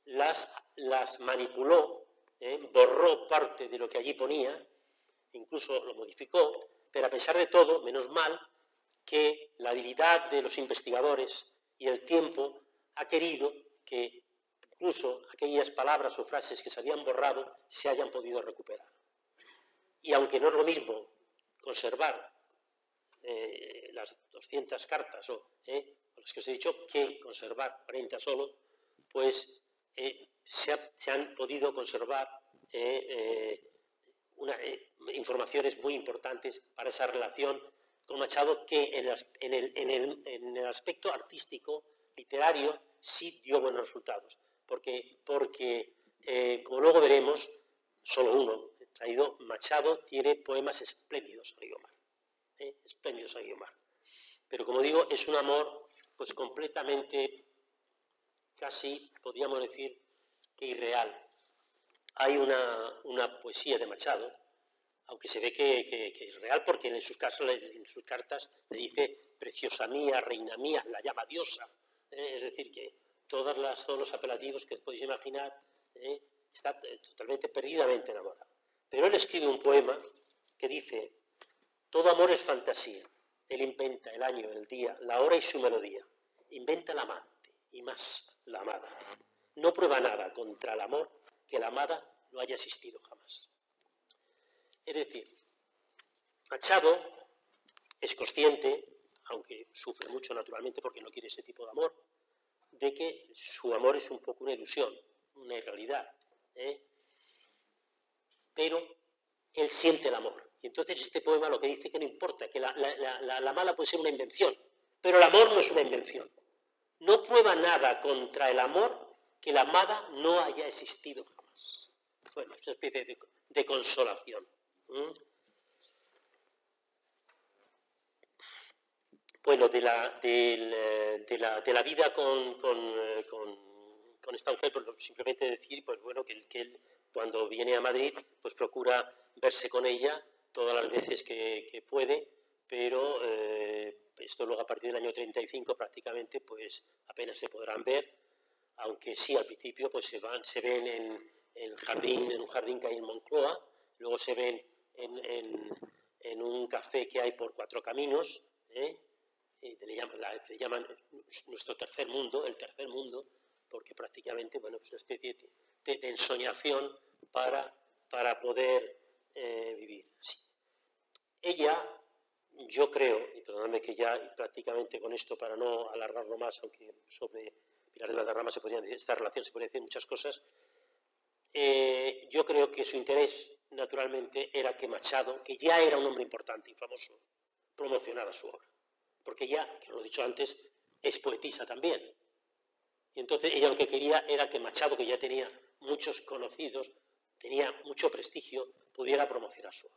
las manipuló, borró parte de lo que allí ponía, incluso lo modificó, pero a pesar de todo, menos mal, que la habilidad de los investigadores y el tiempo ha querido que incluso aquellas palabras o frases que se habían borrado se hayan podido recuperar. Y aunque no es lo mismo conservar las 200 cartas o las que os he dicho que conservar 40 solo, pues se han podido conservar informaciones muy importantes para esa relación con Machado, que en el aspecto artístico, literario, sí dio buenos resultados. Porque como luego veremos, solo uno traído, Machado tiene poemas espléndidos a Guiomar. Espléndidos a Guiomar. Pero como digo, es un amor pues completamente, casi podríamos decir que irreal. Hay una poesía de Machado, aunque se ve que es real, porque en sus cartas le dice preciosa mía, reina mía, la llama diosa. Es decir, que todos los apelativos que podéis imaginar, está totalmente perdidamente enamorado. Pero él escribe un poema que dice: todo amor es fantasía, él inventa el año, el día, la hora y su melodía, inventa el amante y más la amada. No prueba nada contra el amor que la amada no haya existido jamás. Es decir, Machado es consciente, aunque sufre mucho naturalmente porque no quiere ese tipo de amor, de que su amor es un poco una ilusión, una irrealidad, pero él siente el amor. Y entonces este poema lo que dice que no importa, que la mala puede ser una invención, pero el amor no es una invención. No prueba nada contra el amor que la amada no haya existido jamás. Bueno, es una especie de consolación. Bueno, de la vida con esta mujer, pues simplemente decir, pues bueno, que él cuando viene a Madrid, pues procura verse con ella todas las veces que puede, pero esto luego a partir del año 35 prácticamente pues apenas se podrán ver, aunque sí al principio pues se ven en un jardín que hay en Moncloa, luego se ven en un café que hay por Cuatro Caminos, le llaman nuestro tercer mundo, el tercer mundo, porque prácticamente, bueno, es una especie de ensoñación para poder vivir. Sí. Ella, yo creo, y perdóname que ya prácticamente con esto, para no alargarlo más, aunque sobre Pilar de Valderrama esta relación se podría decir muchas cosas, yo creo que su interés, naturalmente, era que Machado, que ya era un hombre importante y famoso, promocionara su obra. Porque ella, que lo he dicho antes, es poetisa también. Y entonces ella lo que quería era que Machado, que ya tenía muchos conocidos, tenía mucho prestigio, pudiera promocionar su obra.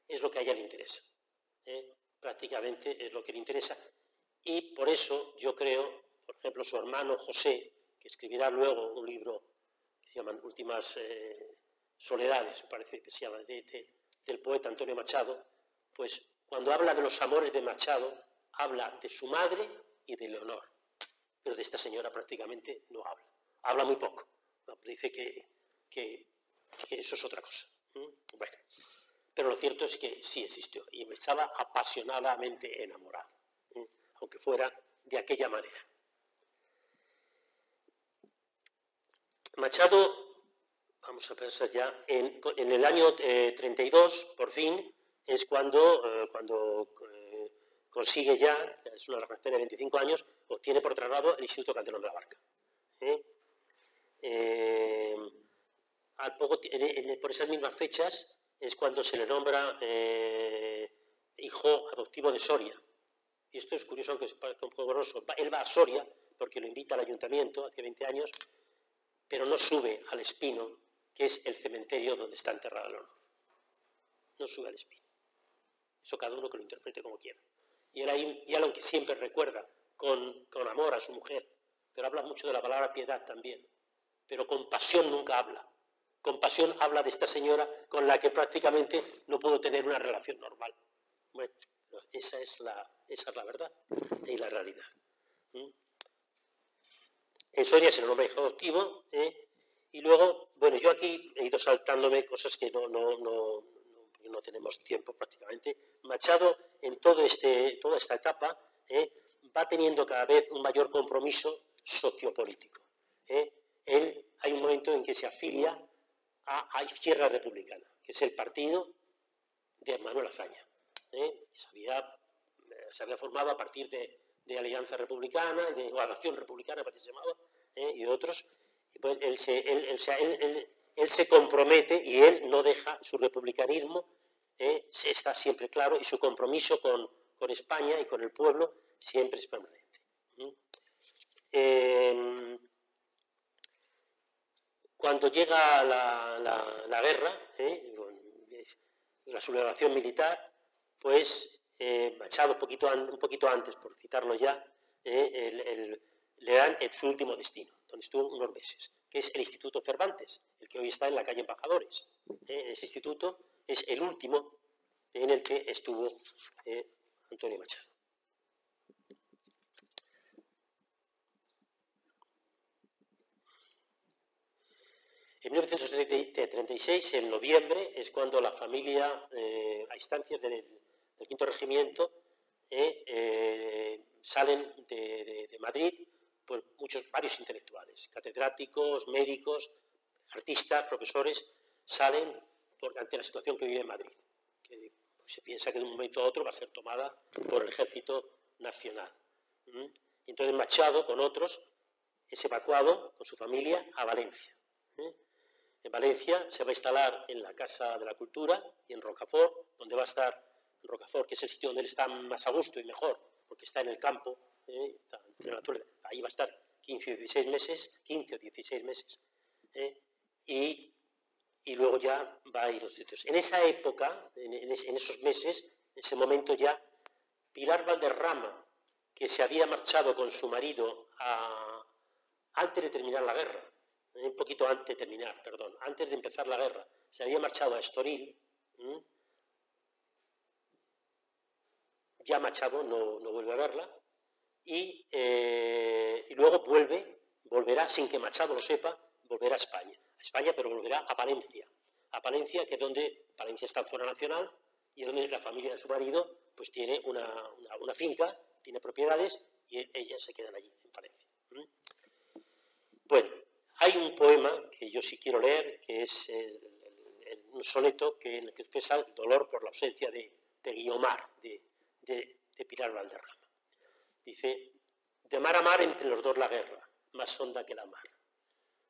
Es lo que a ella le interesa. Prácticamente es lo que le interesa. Y por eso yo creo, por ejemplo, su hermano José, que escribirá luego un libro que se llama Últimas Soledades, parece que se llama, del poeta Antonio Machado, pues cuando habla de los amores de Machado, habla de su madre y de Leonor, pero de esta señora prácticamente no habla. Habla muy poco. Dice que eso es otra cosa. Bueno, pero lo cierto es que sí existió y estaba apasionadamente enamorado, aunque fuera de aquella manera. Machado, vamos a pensar ya, en el año 32, por fin, es cuando consigue ya, es una espera de 25 años, obtiene por traslado el Instituto Calderón de la Barca. Por esas mismas fechas es cuando se le nombra hijo adoptivo de Soria. Y esto es curioso, aunque parezca un poco borroso. Él va a Soria porque lo invita al ayuntamiento hace 20 años, pero no sube al Espino, que es el cementerio donde está enterrada Leonor. No sube al Espino. Eso cada uno que lo interprete como quiera. Y él aunque siempre recuerda con amor a su mujer, pero habla mucho de la palabra piedad también, pero con pasión nunca habla. Con pasión habla de esta señora con la que prácticamente no pudo tener una relación normal. Bueno, esa es la verdad y la realidad. En Soria se le nombra hijo adoptivo, y luego, bueno, yo aquí he ido saltándome cosas que no no tenemos tiempo prácticamente. Machado, en toda esta etapa, va teniendo cada vez un mayor compromiso sociopolítico. Hay un momento en que se afilia a Izquierda Republicana, que es el partido de Manuel Azaña. Se había formado a partir de Alianza Republicana, o Acción Republicana, parece que se llamaba, y de otros. Y pues él se compromete y él no deja su republicanismo, está siempre claro, y su compromiso con España y con el pueblo siempre es permanente. Cuando llega la guerra, la sublevación militar, pues Machado, un poquito antes, por citarlo ya, le dan su último destino, donde estuvo unos meses, que es el Instituto Cervantes, el que hoy está en la calle Embajadores. Ese instituto es el último en el que estuvo Antonio Machado. En 1936, en noviembre, es cuando la familia, a instancias del Quinto Regimiento, salen de Madrid pues varios intelectuales, catedráticos, médicos, artistas, profesores, salen ante la situación que vive Madrid, que pues, se piensa que de un momento a otro va a ser tomada por el Ejército Nacional. Y entonces Machado, con otros, es evacuado con su familia a Valencia. En Valencia se va a instalar en la Casa de la Cultura y en Rocafort, donde va a estar en Rocafort, que es el sitio donde él está más a gusto y mejor, porque está en el campo, está entre la naturaleza. Ahí va a estar 15 o 16 meses, y luego ya va a ir a los sitios. En esa época, en esos meses, en ese momento ya, Pilar Valderrama, que se había marchado con su marido antes de terminar la guerra, un poquito antes de terminar, perdón, antes de empezar la guerra, se había marchado a Estoril, ya Machado no vuelve a verla, y luego volverá, sin que Machado lo sepa, volverá a España, pero volverá a Palencia, que es donde Palencia está en zona nacional, y es donde la familia de su marido pues tiene una finca, tiene propiedades, y ellas se quedan allí, en Palencia. Bueno, hay un poema que yo sí quiero leer, que es un soneto en el que expresa el dolor por la ausencia de Guiomar, de Pilar Valderrama. Dice: de mar a mar entre los dos la guerra, más honda que la mar.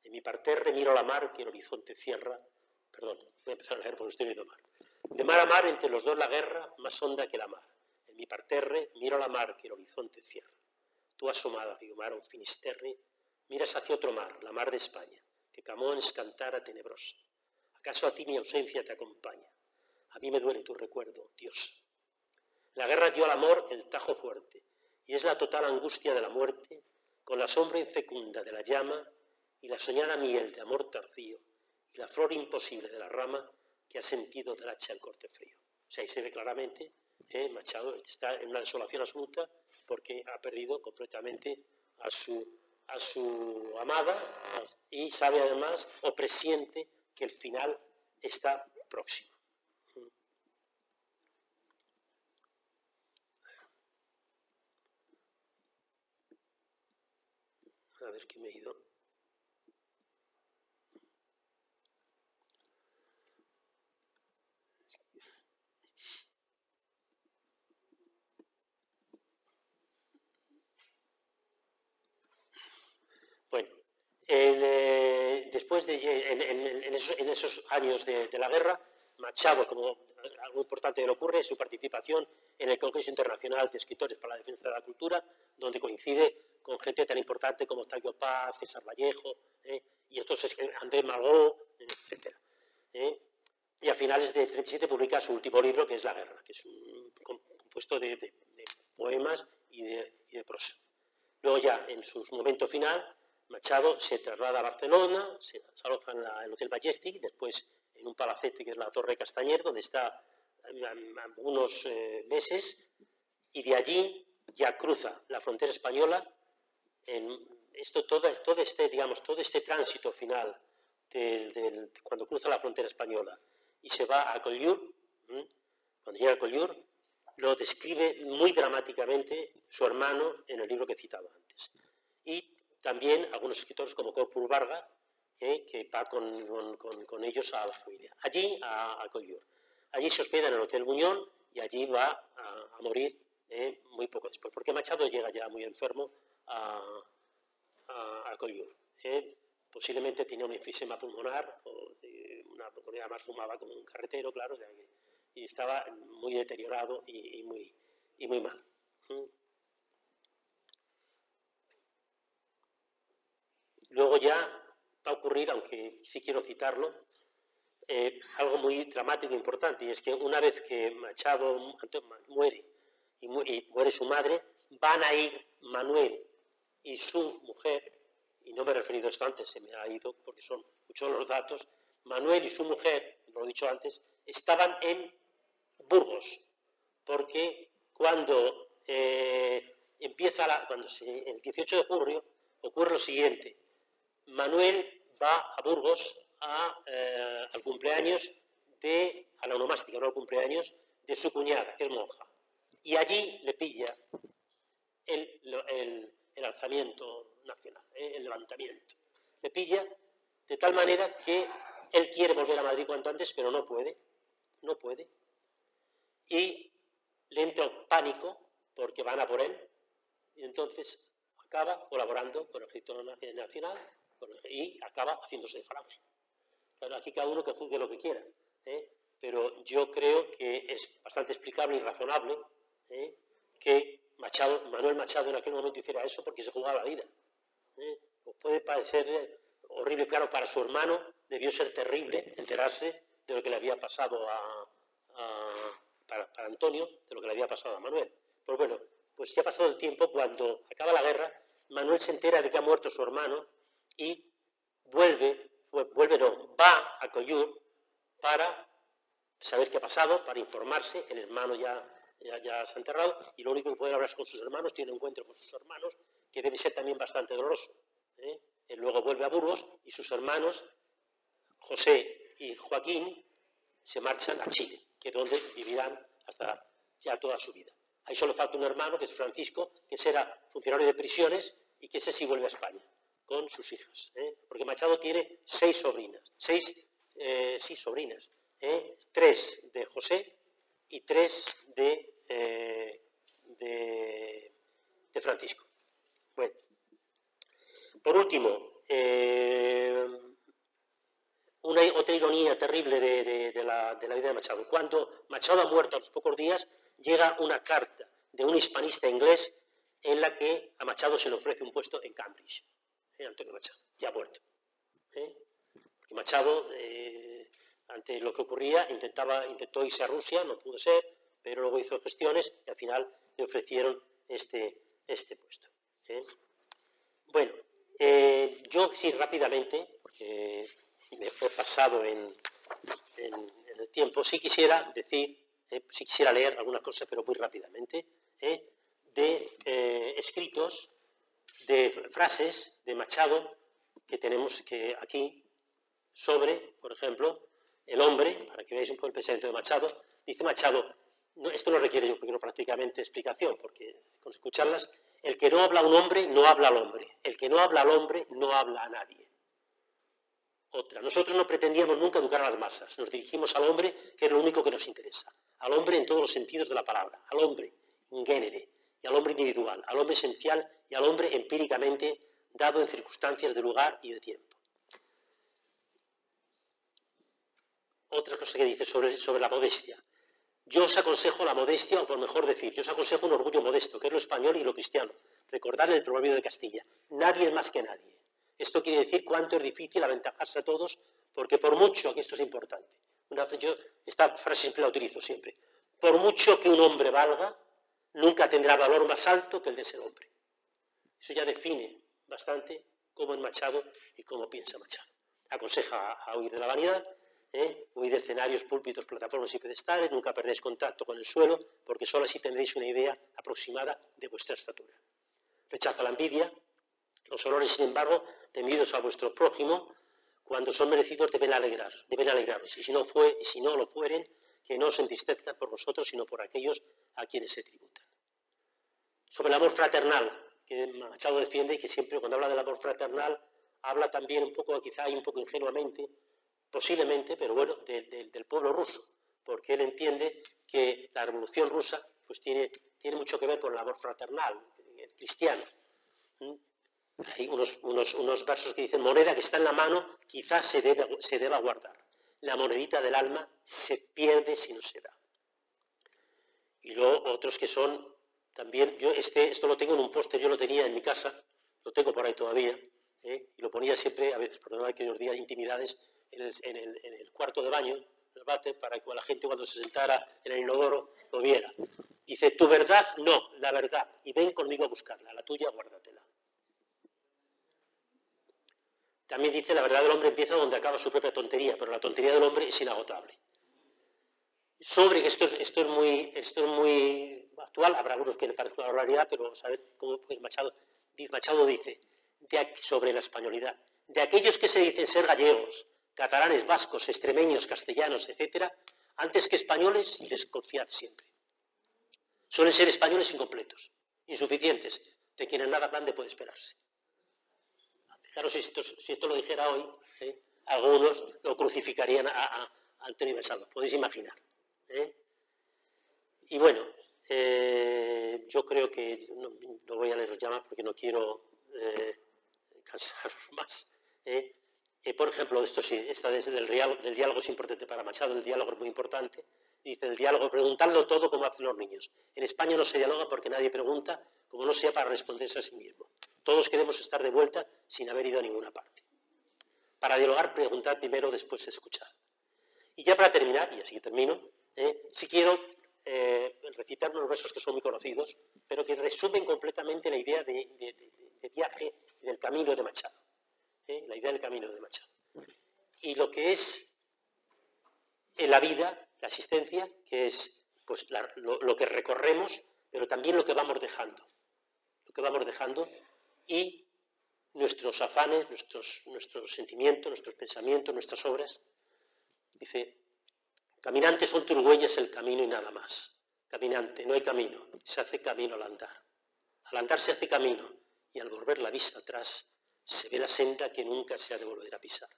En mi parterre miro la mar que el horizonte cierra. Perdón, voy a empezar a leer porque estoy viendo mar. De mar a mar entre los dos la guerra, más honda que la mar. En mi parterre miro la mar que el horizonte cierra. Tú asomada, Guiomar, a un finisterre, miras hacia otro mar, la mar de España, que Camões cantara tenebrosa. ¿Acaso a ti mi ausencia te acompaña? A mí me duele tu recuerdo, Dios. La guerra dio al amor el tajo fuerte, y es la total angustia de la muerte, con la sombra infecunda de la llama y la soñada miel de amor tardío, y la flor imposible de la rama que ha sentido del hacha el corte frío. O sea, ahí se ve claramente, Machado está en una desolación absoluta porque ha perdido completamente a su amada y sabe además, o presiente, que el final está próximo. A ver qué me he ido. Bueno, después en esos años de la guerra, Machado, como algo importante que le ocurre, es su participación en el Congreso Internacional de Escritores para la Defensa de la Cultura, donde coincide con gente tan importante como Octavio Paz, César Vallejo, y estos Andrés Malraux, etc. Y a finales de 1937 publica su último libro, que es La Guerra, que es un compuesto de poemas y de prosa. Luego ya, en su momento final, Machado se traslada a Barcelona, se aloja en el Hotel Majestic, después en un palacete que es la Torre Castañer, donde está unos meses, y de allí ya cruza la frontera española. Todo este tránsito final cuando cruza la frontera española y se va a Collioure, Cuando llega a Collioure, lo describe muy dramáticamente su hermano en el libro que he citado antes. Y también algunos escritores como Corpus Barga, que va con ellos a la familia. Allí, a Collioure. Allí se hospeda en el Hotel Buñol y allí va a morir muy poco después, porque Machado llega ya muy enfermo a Collioure. Posiblemente tenía un enfisema pulmonar, porque además fumaba como un carretero, claro, o sea y estaba muy deteriorado y muy mal. Luego ya va a ocurrir, aunque sí quiero citarlo, algo muy dramático e importante, y es que una vez que Machado muere y muere su madre, van a ir Manuel y su mujer, y no me he referido a esto antes, se me ha ido porque son muchos los datos, Manuel y su mujer, lo he dicho antes, estaban en Burgos, porque cuando el 18 de julio ocurre lo siguiente: Manuel va a Burgos al cumpleaños a la onomástica, no al cumpleaños de su cuñada, que es monja, y allí le pilla el alzamiento nacional, el levantamiento. Le pilla de tal manera que él quiere volver a Madrid cuanto antes, pero no puede, y le entra pánico porque van a por él, y entonces acaba colaborando con el Ejército Nacional y acaba haciéndose de Falange. Claro, aquí cada uno que juzgue lo que quiera, pero yo creo que es bastante explicable y razonable que Manuel Machado en aquel momento hiciera eso porque se jugaba la vida. Os puede parecer horrible, claro, para su hermano debió ser terrible enterarse de lo que le había pasado para Antonio, de lo que le había pasado a Manuel. Pues bueno, pues ya ha pasado el tiempo, cuando acaba la guerra, Manuel se entera de que ha muerto su hermano y va a Collioure para saber qué ha pasado, para informarse. El hermano ya se ha enterrado y lo único que puede hablar es con sus hermanos, tiene un encuentro con sus hermanos, que debe ser también bastante doloroso. Él luego vuelve a Burgos y sus hermanos, José y Joaquín, se marchan a Chile, que es donde vivirán hasta ya toda su vida. Ahí solo falta un hermano, que es Francisco, que será funcionario de prisiones y que ese sí vuelve a España con sus hijas. Porque Machado tiene 6 sobrinas, 6 sobrinas, 3 de José y 3 de Francisco. Bueno, por último, otra ironía terrible de la vida de Machado. Cuando Machado ha muerto, a los pocos días, llega una carta de un hispanista inglés en la que a Machado se le ofrece un puesto en Cambridge. Antonio Machado, ya ha muerto. Porque Machado, ante lo que ocurría, intentó irse a Rusia, no pudo ser, pero luego hizo gestiones y al final le ofrecieron este puesto. Bueno, yo sí rápidamente, porque me he pasado en el tiempo, sí quisiera decir, sí quisiera leer algunas cosas, pero muy rápidamente, de escritos, de frases de Machado que tenemos aquí sobre, por ejemplo, el hombre, para que veáis un poco el pensamiento de Machado. Dice Machado, esto no requiere yo creo prácticamente explicación, porque con escucharlas, el que no habla a un hombre no habla al hombre, el que no habla al hombre no habla a nadie. Otra, nosotros no pretendíamos nunca educar a las masas, nos dirigimos al hombre, que es lo único que nos interesa, al hombre en todos los sentidos de la palabra, al hombre in genere, y al hombre individual, al hombre esencial y al hombre empíricamente dado en circunstancias de lugar y de tiempo. Otra cosa que dice sobre la modestia. Yo os aconsejo la modestia, o por mejor decir, yo os aconsejo un orgullo modesto, que es lo español y lo cristiano. Recordad el proverbio de Castilla, nadie es más que nadie. Esto quiere decir cuánto es difícil aventajarse a todos, porque por mucho, que esto es importante, yo esta frase siempre la utilizo siempre, por mucho que un hombre valga, nunca tendrá valor más alto que el de ser hombre. Eso ya define bastante cómo es Machado y cómo piensa Machado. Aconseja a huir de la vanidad, huid de escenarios, púlpitos, plataformas y pedestales, nunca perdéis contacto con el suelo, porque solo así tendréis una idea aproximada de vuestra estatura. Rechaza la envidia. Los honores, sin embargo, tendidos a vuestro prójimo, cuando son merecidos deben alegraros, y si no lo fueren, que no se entristezcan por vosotros, sino por aquellos a quienes se tributan. Sobre el amor fraternal, que Machado defiende y que siempre cuando habla del amor fraternal habla también un poco, quizá un poco ingenuamente, posiblemente, pero bueno, del pueblo ruso, porque él entiende que la Revolución Rusa pues tiene mucho que ver con el amor fraternal, cristiano. Hay unos versos que dicen: moneda que está en la mano quizás se deba guardar, la monedita del alma se pierde si no se da. Y luego otros que son también, yo esto lo tengo en un póster, yo lo tenía en mi casa, lo tengo por ahí todavía, y lo ponía siempre, a veces, perdonad que os diga intimidades, en el cuarto de baño, en el váter, para que la gente cuando se sentara en el inodoro lo viera. Dice: tu verdad, no, la verdad, y ven conmigo a buscarla, la tuya, guárdatela. También dice: la verdad del hombre empieza donde acaba su propia tontería, pero la tontería del hombre es inagotable. Sobre esto es muy actual, habrá algunos que le parezca una barbaridad, pero vamos a ver cómo pues Machado dice sobre la españolidad: de aquellos que se dicen ser gallegos, catalanes, vascos, extremeños, castellanos, etc., antes que españoles, desconfiad siempre. Suelen ser españoles incompletos, insuficientes, de quienes nada grande puede esperarse. Fijaros, si esto lo dijera hoy, algunos lo crucificarían a Antonio Machado, podéis imaginar. Y bueno, yo creo que no voy a leeros ya más porque no quiero cansaros más. Por ejemplo, esto sí, esta del diálogo es importante para Machado, el diálogo es muy importante. Dice: el diálogo, preguntadlo todo como hacen los niños. En España no se dialoga porque nadie pregunta, como no sea para responderse a sí mismo. Todos queremos estar de vuelta sin haber ido a ninguna parte. Para dialogar, preguntad primero, después escuchad. Y ya para terminar, y así termino, si quiero recitar unos versos que son muy conocidos, pero que resumen completamente la idea de viaje y del camino de Machado. La idea del camino de Machado. Y lo que es en la vida, la existencia, que es pues, lo que recorremos, pero también lo que vamos dejando. Lo que vamos dejando y nuestros afanes, nuestros sentimientos, nuestros pensamientos, nuestras obras. Dice: caminante, son tus huellas el camino y nada más. Caminante, no hay camino, se hace camino al andar. Al andar se hace camino y al volver la vista atrás se ve la senda que nunca se ha de volver a pisar.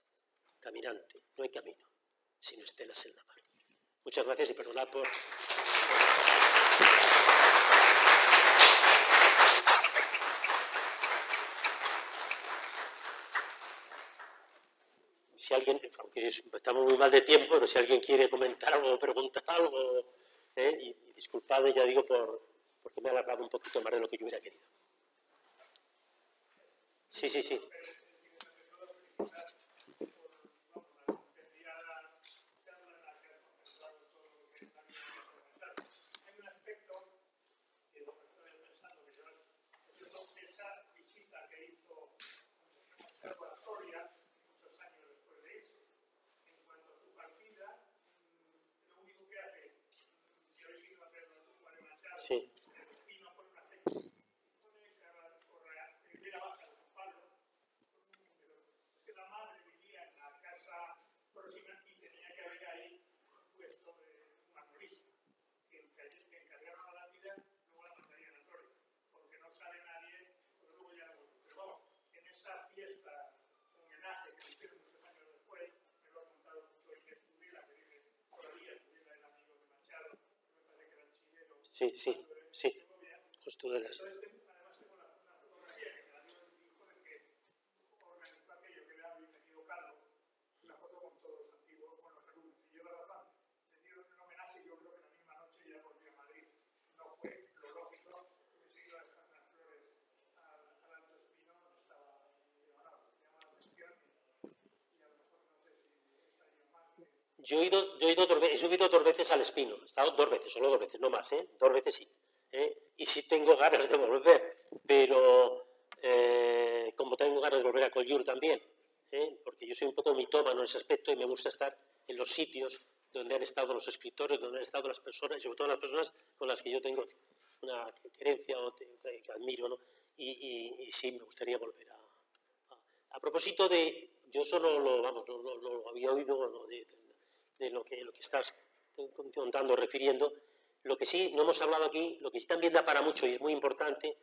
Caminante, no hay camino, sino estelas en la mar. Muchas gracias y perdonad por... Si alguien, aunque estamos muy mal de tiempo, pero si alguien quiere comentar algo o preguntar algo, y disculpadme, ya digo, porque me he alargado un poquito más de lo que yo hubiera querido. Sí, sí, sí. Sí. Sí, sí, sí, justo de las... Yo he subido dos veces al Espino, he estado 2 veces, solo 2 veces, no más, 2 veces sí. Y sí tengo ganas de volver, pero como tengo ganas de volver a Collioure también, porque yo soy un poco mitómano en ese aspecto y me gusta estar en los sitios donde han estado los escritores, donde han estado las personas, y sobre todo las personas con las que yo tengo una herencia o que admiro, ¿no? Y sí, me gustaría volver a propósito de, yo solo lo había oído, ¿no? de lo que estás contando, refiriendo. Lo que sí no hemos hablado aquí, lo que sí también da para mucho y es muy importante,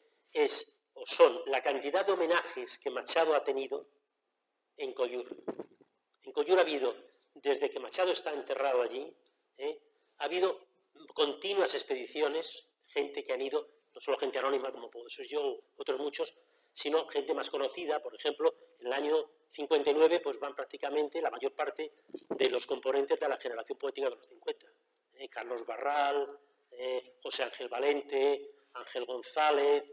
son la cantidad de homenajes que Machado ha tenido en Collur. En Collur ha habido, desde que Machado está enterrado allí, ha habido continuas expediciones, gente que han ido, no solo gente anónima como puedo ser yo, otros muchos, sino gente más conocida. Por ejemplo, en el año 59 pues van prácticamente la mayor parte de los componentes de la generación poética de los 50. Carlos Barral, José Ángel Valente, Ángel González,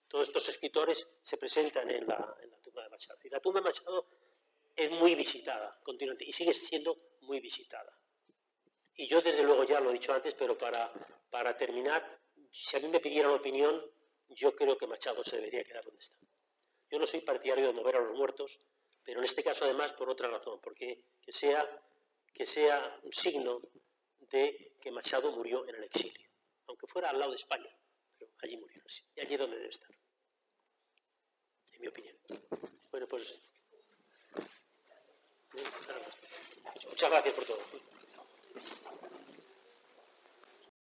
todos estos escritores se presentan en la tumba de Machado. Y la tumba de Machado es muy visitada continuamente y sigue siendo muy visitada. Y yo, desde luego, ya lo he dicho antes, pero para terminar, si a mí me pidieran opinión, yo creo que Machado se debería quedar donde está. Yo no soy partidario de mover a los muertos, pero en este caso, además, por otra razón, porque que sea un signo de que Machado murió en el exilio, aunque fuera al lado de España, pero allí murió, y allí es donde debe estar, en mi opinión. Bueno, pues muchas gracias por todo.